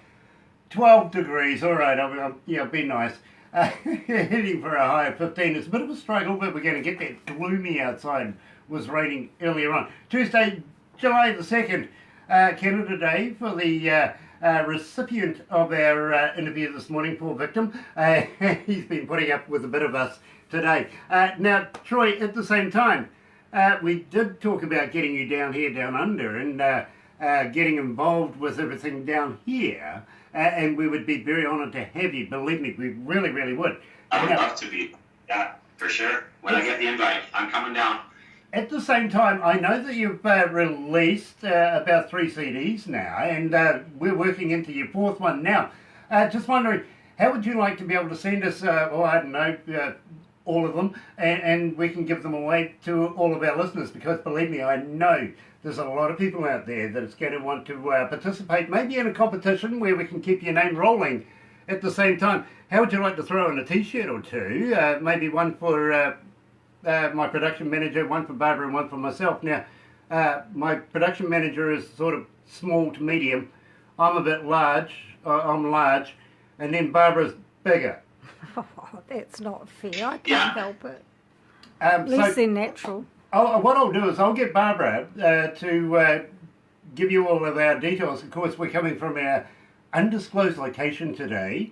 12 degrees, all right, yeah, be nice. Heading for a high of 15. It's a bit of a struggle, but we're going to get that gloomy outside. It was raining earlier on. Tuesday, July the 2nd, Canada Day for the recipient of our interview this morning, poor victim. He's been putting up with a bit of us today. Now, Troy, at the same time, we did talk about getting you down here, down under, and getting involved with everything down here. And we would be very honoured to have you. Believe me, we really, really would. I would love to be. Yeah, for sure. When I get the invite, I'm coming down. At the same time, I know that you've released about 3 CDs now, and we're working into your 4th one now. Just wondering, how would you like to be able to send us, I don't know, all of them, and we can give them away to all of our listeners? Because believe me, I know there's a lot of people out there that is going to want to participate, maybe in a competition where we can keep your name rolling at the same time. How would you like to throw in a T-shirt or two? Maybe one for my production manager, one for Barbara, and one for myself. Now, my production manager is sort of small to medium. I'm a bit large. I'm large. And then Barbara's bigger. Oh, that's not fair. I can't help it. At least they're natural. What I'll do is I'll get Barbara to give you all of our details. Of course, we're coming from our undisclosed location today.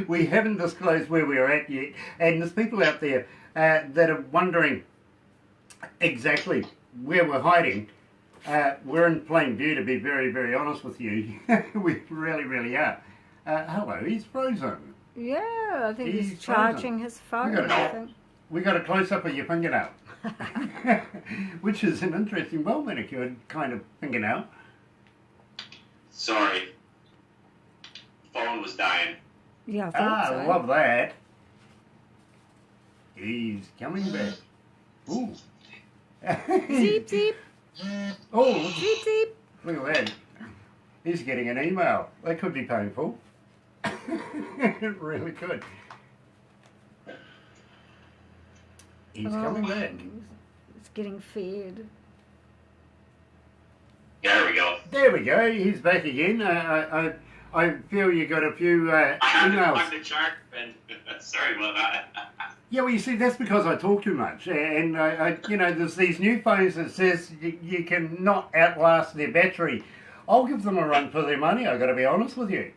We haven't disclosed where we're at yet. And there's people out there that are wondering exactly where we're hiding. We're in plain view, to be very, very honest with you. We really, really are. Hello, he's frozen. Yeah, I think he's charging his phone. We got a close-up of your fingernail, which is an interesting, well-manicured kind of fingernail. Sorry. Phone was dying. Yeah, I thought so. I love that. He's coming back. Ooh. Zeep, zeep. Oh, Zeep, zeep. Look at that. He's getting an email. That could be painful. It really could. He's coming back. It's getting fed. There we go. There we go. He's back again. I feel you got a few emails. I'm the shark, and sorry about that. Yeah, well, you see, that's because I talk too much, and there's these new phones that says you can not outlast their battery. I'll give them a run for their money. I got to be honest with you.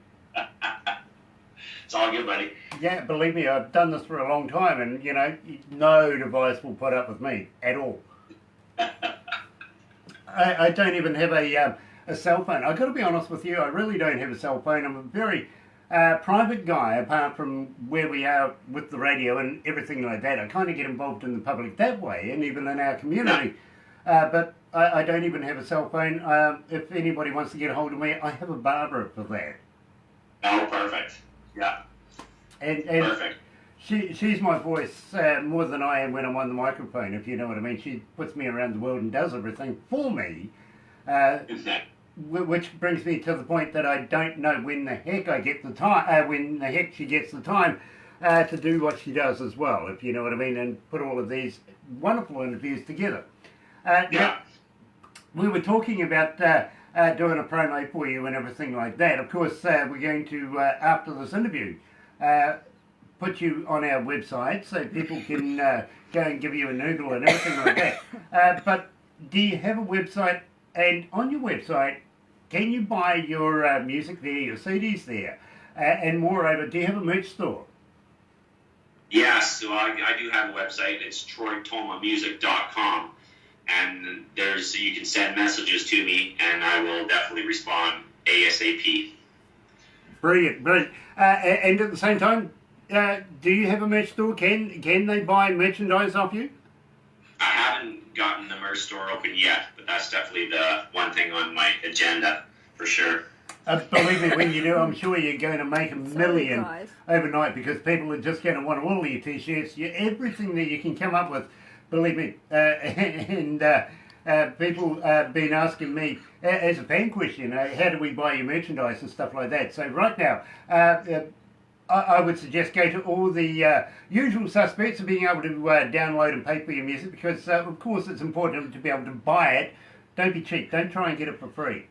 It's all good, buddy. Yeah, believe me, I've done this for a long time, and no device will put up with me at all. I don't even have a cell phone. I've got to be honest with you, I really don't have a cell phone. I'm a very private guy, apart from where we are with the radio and everything like that. I kind of get involved in the public that way, and even in our community. But I don't even have a cell phone. If anybody wants to get a hold of me, I have a Barbara for that. Oh, perfect. Yeah. And perfect. She's my voice more than I am when I'm on the microphone, if you know what I mean. She puts me around the world and does everything for me. Which brings me to the point that I don't know when the heck I get the time, when the heck she gets the time to do what she does as well, if you know what I mean, and put all of these wonderful interviews together. Now, we were talking about doing a promo for you and everything like that. Of course, we're going to, after this interview, put you on our website so people can go and give you a noodle and everything like that. But do you have a website? And on your website, can you buy your music there, your CDs there? And moreover, do you have a merch store? Yes, so I do have a website. It's TROYTOMAmusic.com. And you can send messages to me, and I will definitely respond ASAP. Brilliant, brilliant. And at the same time, do you have a merch store? Can they buy merchandise off you? I haven't gotten the merch store open yet, but that's definitely the one thing on my agenda, for sure. Believe me, when you do, I'm sure you're going to make a million overnight, because people are just going to want all your T-shirts, everything that you can come up with. Believe me, and people have been asking me, as a fan question, how do we buy your merchandise and stuff like that. So right now, I would suggest go to all the usual suspects of being able to download and pay for your music, because of course it's important to be able to buy it. Don't be cheap. Don't try and get it for free.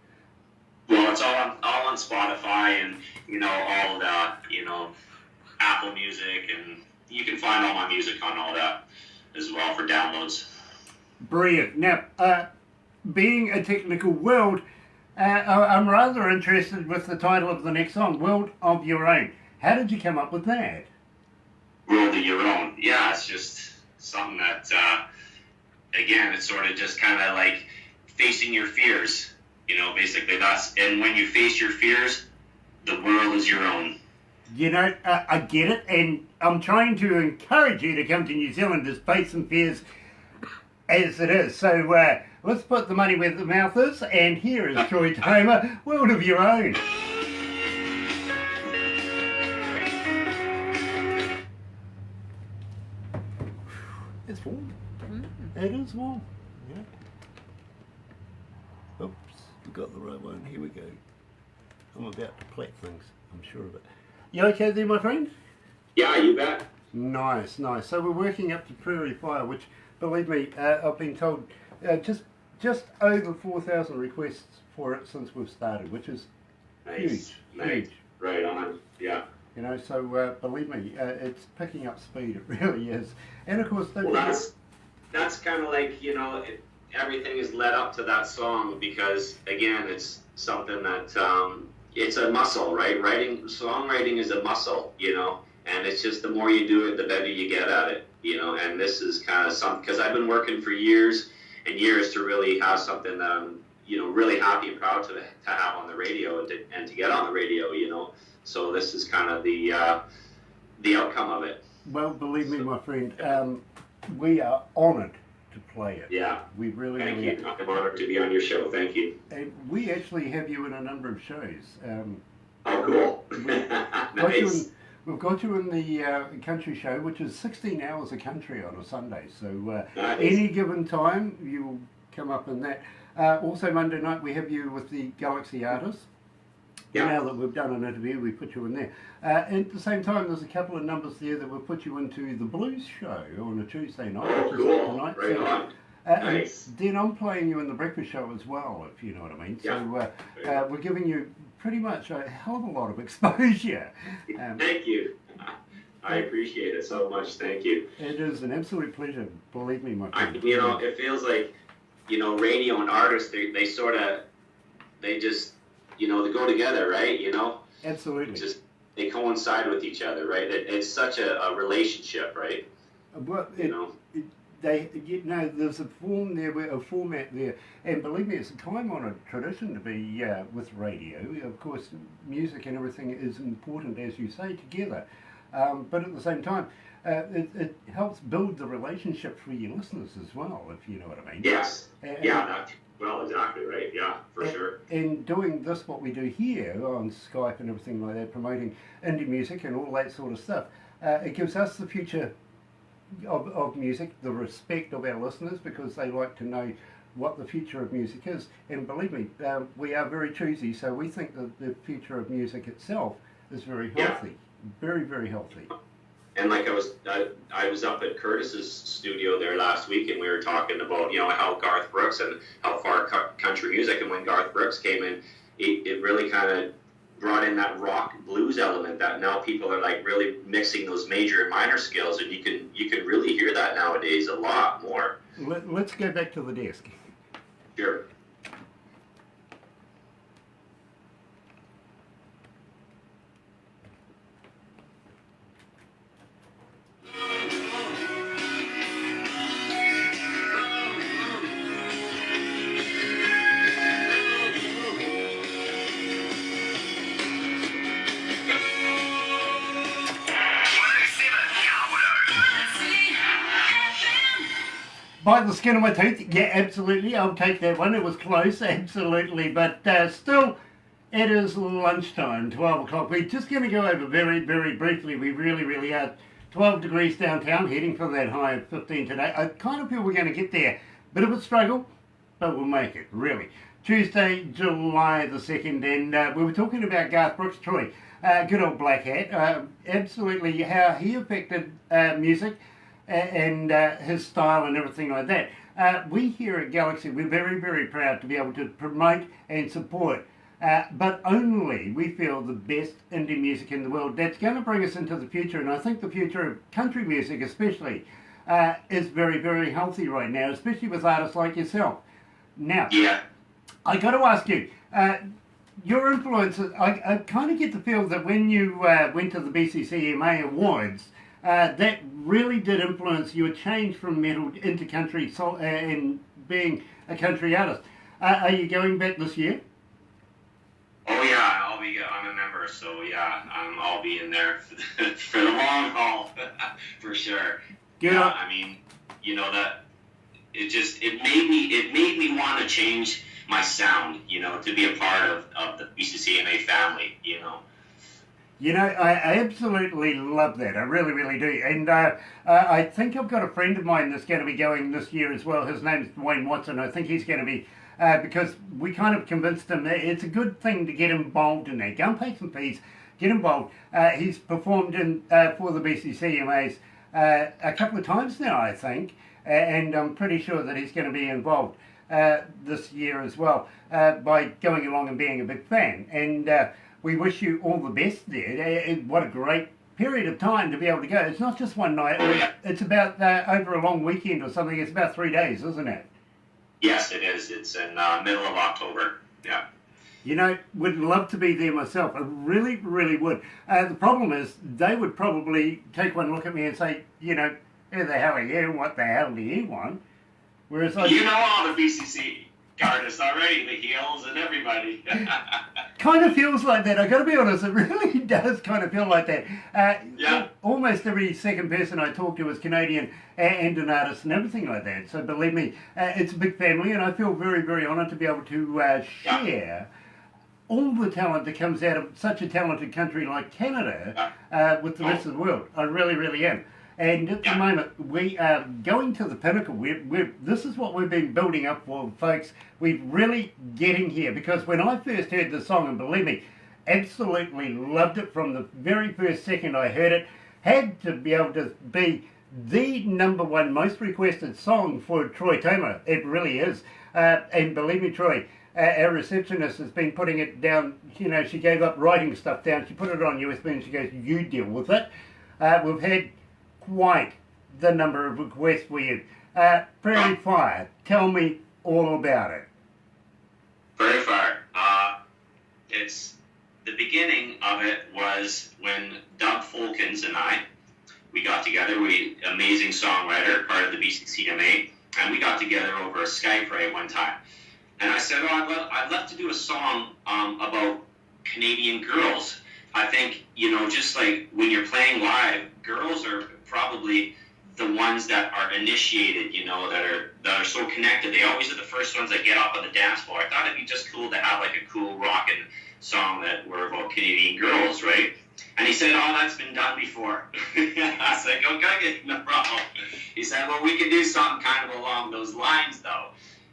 Well, it's all on Spotify and, all the, Apple Music, and you can find all my music on all that as well for downloads. Brilliant. Now, being a technical world, I'm rather interested with the title of the next song, World of Your Own. How did you come up with that? World of Your Own. Yeah, it's just something that, again, it's sort of just kind of like facing your fears. Basically and when you face your fears, the world is your own. I get it, and I'm trying to encourage you to come to New Zealand to face some fears as it is. So let's put the money where the mouth is, and here is Troy Toma, World of Your Own. It's warm. It is warm. Yeah. Oops, we got the right one. Here we go. I'm about to plate things, I'm sure of it. You okay there, my friend? Yeah, you bet. Nice, nice. So we're working up to Prairie Fire, which, believe me, I've been told just over 4,000 requests for it since we've started, which is nice. Huge. Right on. Yeah. So believe me, it's picking up speed. It really is. And of course, that's kind of like, everything is led up to that song because, again, it's something that it's a muscle, right? Songwriting is a muscle, and it's just the more you do it, the better you get at it, and this is kind of something, because I've been working for years and years to really have something that I'm, really happy and proud to have on the radio and to get on the radio, so this is kind of the outcome of it. Well, believe me, my friend, we are honoured to play it. Yeah. We really, Thank really you. I'm honored to be on your show. Thank you. And we actually have you in a number of shows. Oh, cool. Nice. We've got you in the country show, which is 16 hours of country on a Sunday. So nice. Any given time, you'll come up in that. Also Monday night, we have you with the Galaxy artists. Yeah. Now that we've done an interview, we put you in there. And at the same time, there's a couple of numbers there that we'll put you into the blues show on a Tuesday night. Oh, which is cool. tonight. Right so, on. Nice. Then I'm playing you in the breakfast show as well, if you know what I mean. Yeah. So we're giving you pretty much a hell of a lot of exposure. Thank you. I appreciate it so much. Thank you. It is an absolute pleasure, believe me, my friend. It feels like, radio and artists, they just, they go together, right? Absolutely. They coincide with each other, right? It's such a relationship, right? Well, there's a format there, and believe me, it's a time-honoured tradition to be with radio. Of course, music and everything is important, as you say, together. But at the same time, it helps build the relationship for your listeners as well, if you know what I mean. Yes. Exactly right. Yeah, for sure. And doing this, what we do here on Skype and everything like that, promoting indie music and all that sort of stuff, it gives us the future of music, the respect of our listeners, because they like to know what the future of music is. And believe me, we are very choosy, so we think that the future of music itself is very healthy, very, very healthy. And like I was up at Curtis's studio there last week, and we were talking about how Garth Brooks and how far country music, and when Garth Brooks came in, it really kind of brought in that rock blues element that now people are like really mixing those major and minor scales, and you can really hear that nowadays a lot more. Let's go back to the desk. Sure. By the skin of my teeth, yeah, absolutely, I'll take that one. It was close, absolutely, but still, it is lunchtime, 12 o'clock. We're just going to go over very, very briefly. We really, really are 12 degrees downtown, heading for that high of 15 today. I kind of feel we're going to get there. Bit of a struggle, but we'll make it, really. Tuesday, July the 2nd, and we were talking about Garth Brooks, Troy. Good old Black Hat. Absolutely how he affected music and his style and everything like that. We here at Galaxy, we're very, very proud to be able to promote and support, but only we feel the best indie music in the world that's going to bring us into the future. And I think the future of country music especially is very, very healthy right now, especially with artists like yourself. Now, Yeah. I got to ask you, your influences, I kind of get the feel that when you went to the BCCMA Awards, that really did influence your change from metal into country and being a country artist. Are you going back this year? Oh yeah, I'm a member, so yeah, I'll be in there for the long haul, for sure. Good. Yeah, I mean, you know that it made me want to change my sound, you know, to be a part of the BCCMA family, you know. You know, I absolutely love that. I really, really do. And I think I've got a friend of mine that's going to be going this year as well. His name's Dwayne Watson. I think he's going to be, because we kind of convinced him that it's a good thing to get involved in that. Go and pay some fees, get involved. He's performed in for the BCCMAs a couple of times now, I think. And I'm pretty sure that he's going to be involved this year as well by going along and being a big fan. And we wish you all the best there. What a great period of time to be able to go. It's not just one night. It's about over a long weekend or something. It's about 3 days, isn't it? Yes, it is. It's in middle of October. Yeah. You know, would love to be there myself. I really, really would. The problem is they would probably take one look at me and say, you know, who the hell are you? What the hell do you want? Whereas You know all the BCC artists already, the Heels and everybody. kind of feels like that. I got to be honest, it really does kind of feel like that. Yeah. Almost every second person I talk to is Canadian and an artist and everything like that. So believe me, it's a big family, and I feel very, very honoured to be able to share all the talent that comes out of such a talented country like Canada with the rest of the world. I really, really am. And at the moment, we are going to the pinnacle. This is what we've been building up for, folks. We're really getting here, because when I first heard the song, and believe me, absolutely loved it from the very first second I heard it, had to be able to be the #1 most requested song for Troy Toma. It really is. And believe me, Troy, our receptionist has been putting it down. You know, she gave up writing stuff down. She put it on USB and she goes, you deal with it. We've had quite the number of requests for you. Prairie Fire, tell me all about it. Prairie Fire. It's the beginning of it was when Doug Folkens and we got together. Amazing songwriter, part of the BCCMA, and we got together over a Skype right one time. And I said, I'd love to do a song about Canadian girls. I think, you know, just like when you're playing live, girls are probably the ones that are initiated, you know, that are so connected. They always are the first ones that get up on the dance floor. I thought it'd be just cool to have like a cool rockin' song that were about Canadian girls, right? And he said, oh, that's been done before. I was like, okay, no problem. He said, well, we can do something kind of along those lines, though.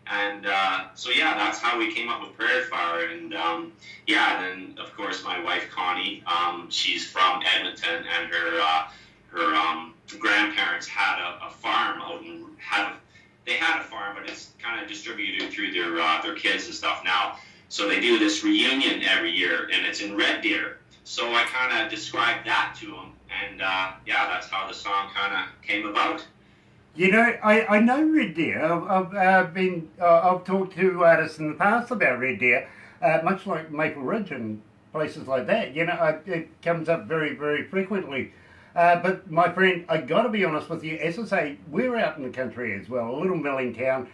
And so, yeah, that's how we came up with Prairie Fire. And, then, of course, my wife, Connie, she's from Edmonton, and her grandparents had a farm out in, they had a farm, but it's kind of distributed through their kids and stuff now. So they do this reunion every year, and it's in Red Deer. So I kind of described that to them, and that's how the song kind of came about. You know, I know Red Deer. I've talked to artists in the past about Red Deer, much like Maple Ridge and places like that. You know, it comes up very, very frequently. But my friend, I got to be honest with you. As I say, we're out in the country as well, a little milling town,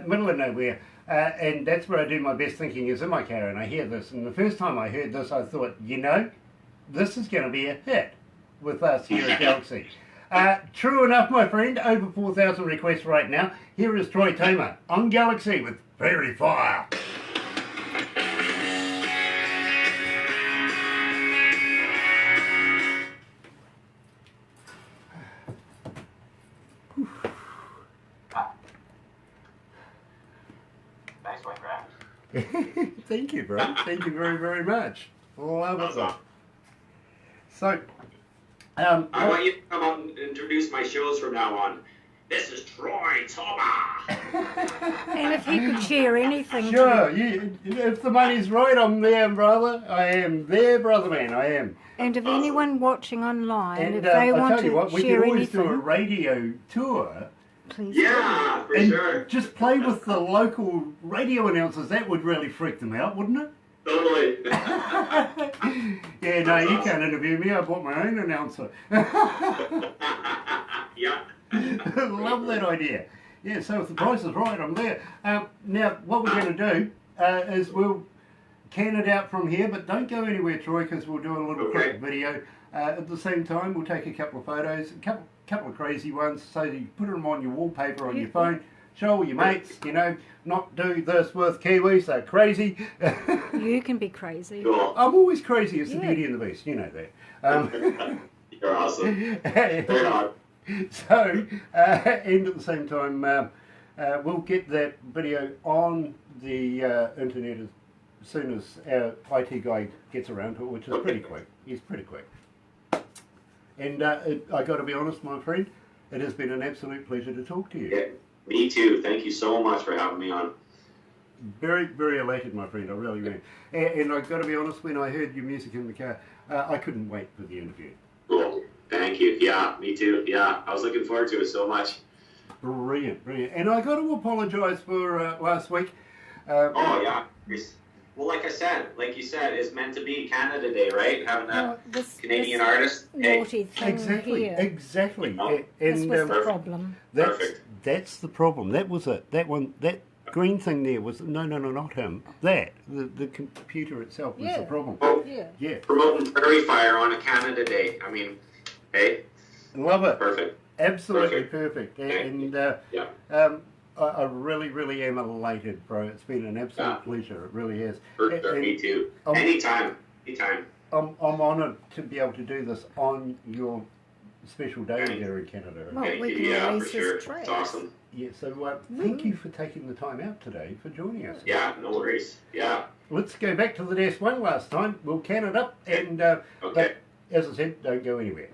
middle of nowhere, and that's where I do my best thinking is in my car, and I hear this. And the first time I heard this, I thought, you know, this is going to be a hit with us here at Galaxy. True enough, my friend, over 4,000 requests right now. Here is Troy Toma on Galaxy with Prairie Fire. Nice one, Grant. Thank you, bro. Thank you very, very much. Love it. Awesome. So, I want you to come on and introduce my shows from now on. This is Troy Toma. And if he could share anything sure, to if the money's right, I'm there, brother. I am there, brother man. I am. and if anyone watching online, And if they I'll want tell you to what, we could share always do a anything, radio tour. please Yeah, for And sure. just play with the local radio announcers. That would really freak them out, wouldn't it? Totally. Yeah, no, you can't interview me. I bought my own announcer. Yeah. Love that idea. Yeah, so if the price is right, I'm there. Now, what we're going to do is we'll can it out from here, but don't go anywhere, Troy, because we'll do a little quick video. At the same time, we'll take a couple of photos, a couple of crazy ones, so that you put them on your wallpaper on your phone, show all your mates, you know, not do this with Kiwis, they're crazy. you can be crazy. Cool. I'm always crazy, it's the Beauty and the Beast, you know that. You're awesome. Right on. So, and at the same time, we'll get that video on the internet as soon as our IT guy gets around to it, which is pretty quick. He's pretty quick. And I got to be honest, my friend, it has been an absolute pleasure to talk to you. Yeah, me too. Thank you so much for having me on. Very, very elated, my friend. I really am. And I got to be honest, when I heard your music in the car, I couldn't wait for the interview. Cool. Thank you. Yeah, me too. Yeah, I was looking forward to it so much. Brilliant, brilliant. And I got to apologise for last week. Oh, yeah. Well, like you said, it's meant to be Canada Day, right? Having a Canadian artist. Naughty thing Exactly, here. exactly. Oh, This And was the problem. Perfect. that's the problem. That was it. That one, that green thing there was, no, not him. The computer itself was the problem. Oh, Yeah. promoting Prairie Fire on a Canada Day. I mean, hey, Love it. perfect. Absolutely perfect. Okay. And Yeah. I really, really am elated, bro. It's been an absolute pleasure. It really has. For sure, me too. Anytime. I'm honoured to be able to do this on your special day there in Canada. Well, Thank we you. can Yeah, release for sure. his track. It's awesome. Yeah, so thank you for taking the time out today for joining us. Yeah, no worries. Yeah. Let's go back to the desk one last time. We'll can it up, and Okay. but, as I said, don't go anywhere.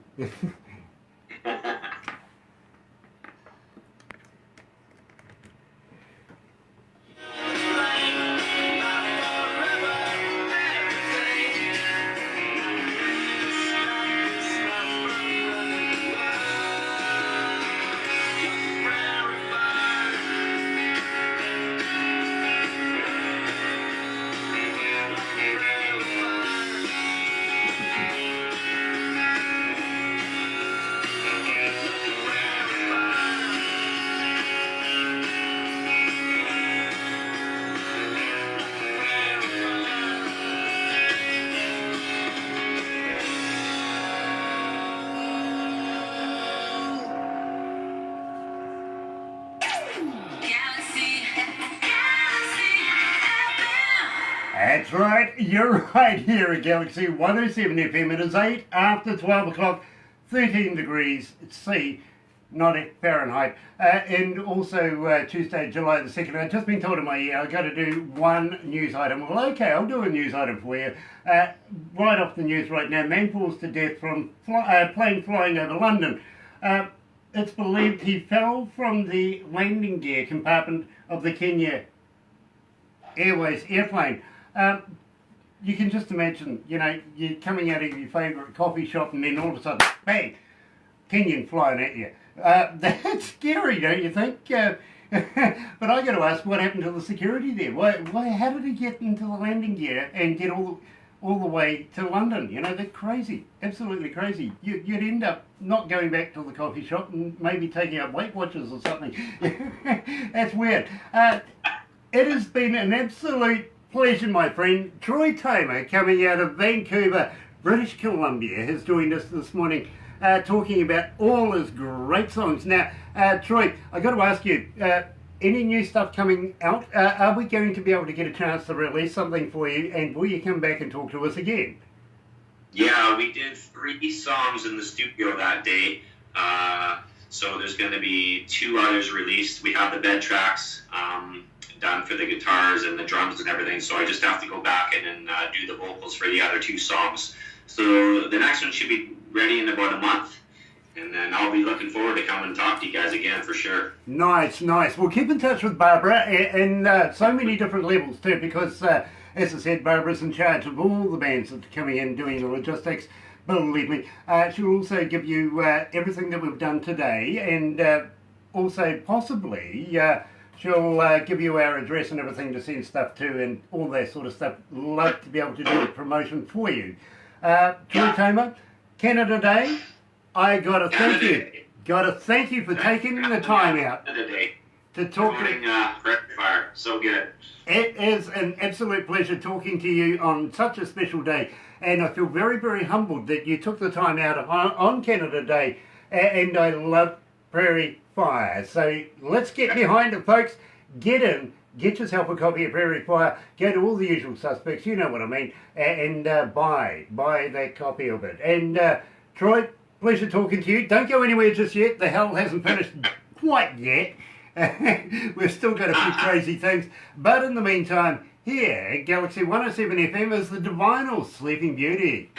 That's right, you're right here at Galaxy 107 FM. It is 8 after 12 o'clock, 13 degrees C, not at Fahrenheit. And also Tuesday, July the 2nd. I've just been told in my ear I've got to do one news item. Well, okay, I'll do a news item for you. Right off the news right now, man falls to death from plane flying over London. It's believed he fell from the landing gear compartment of the Kenya Airways airplane. You can just imagine, you know, you're coming out of your favourite coffee shop and then all of a sudden, bang, Kenyan flying at you. That's scary, don't you think? But I got to ask, what happened to the security there? How did he get into the landing gear and get all the way to London? You know, they're crazy, absolutely crazy. You'd end up not going back to the coffee shop and maybe taking up Weight Watchers or something. That's weird. It has been an absolute pleasure, my friend. Troy Toma, coming out of Vancouver, British Columbia, has joined us this morning talking about all his great songs. Now, Troy, I got to ask you, any new stuff coming out? Are we going to be able to get a chance to release something for you, and will you come back and talk to us again? Yeah, we did 3 songs in the studio that day. So there's going to be 2 others released. We have the bed tracks. done for the guitars and the drums and everything, so I just have to go back in and do the vocals for the other 2 songs. So the next one should be ready in about a month, and then I'll be looking forward to coming and talk to you guys again for sure. Nice, nice. Well, keep in touch with Barbara in so many different levels too, because as I said, Barbara's in charge of all the bands that are coming in doing the logistics. Believe me, she'll also give you everything that we've done today, and also possibly she'll give you our address and everything to send stuff to and all that sort of stuff. Love to be able to do a promotion for you. Troy Toma, Canada Day, I gotta thank you. Gotta thank you for taking the time out to talk. Fire, so good. It is an absolute pleasure talking to you on such a special day, and I feel very, very humbled that you took the time out on Canada Day, and I love Prairie Fire. So let's get behind it, folks. Get in, get yourself a copy of Prairie Fire, go to all the usual suspects, you know what I mean, and buy that copy of it. And Troy, pleasure talking to you. Don't go anywhere just yet. The hell hasn't finished quite yet. We've still got a few crazy things, but in the meantime, here at Galaxy 107 FM is the Divine Sleeping Beauty.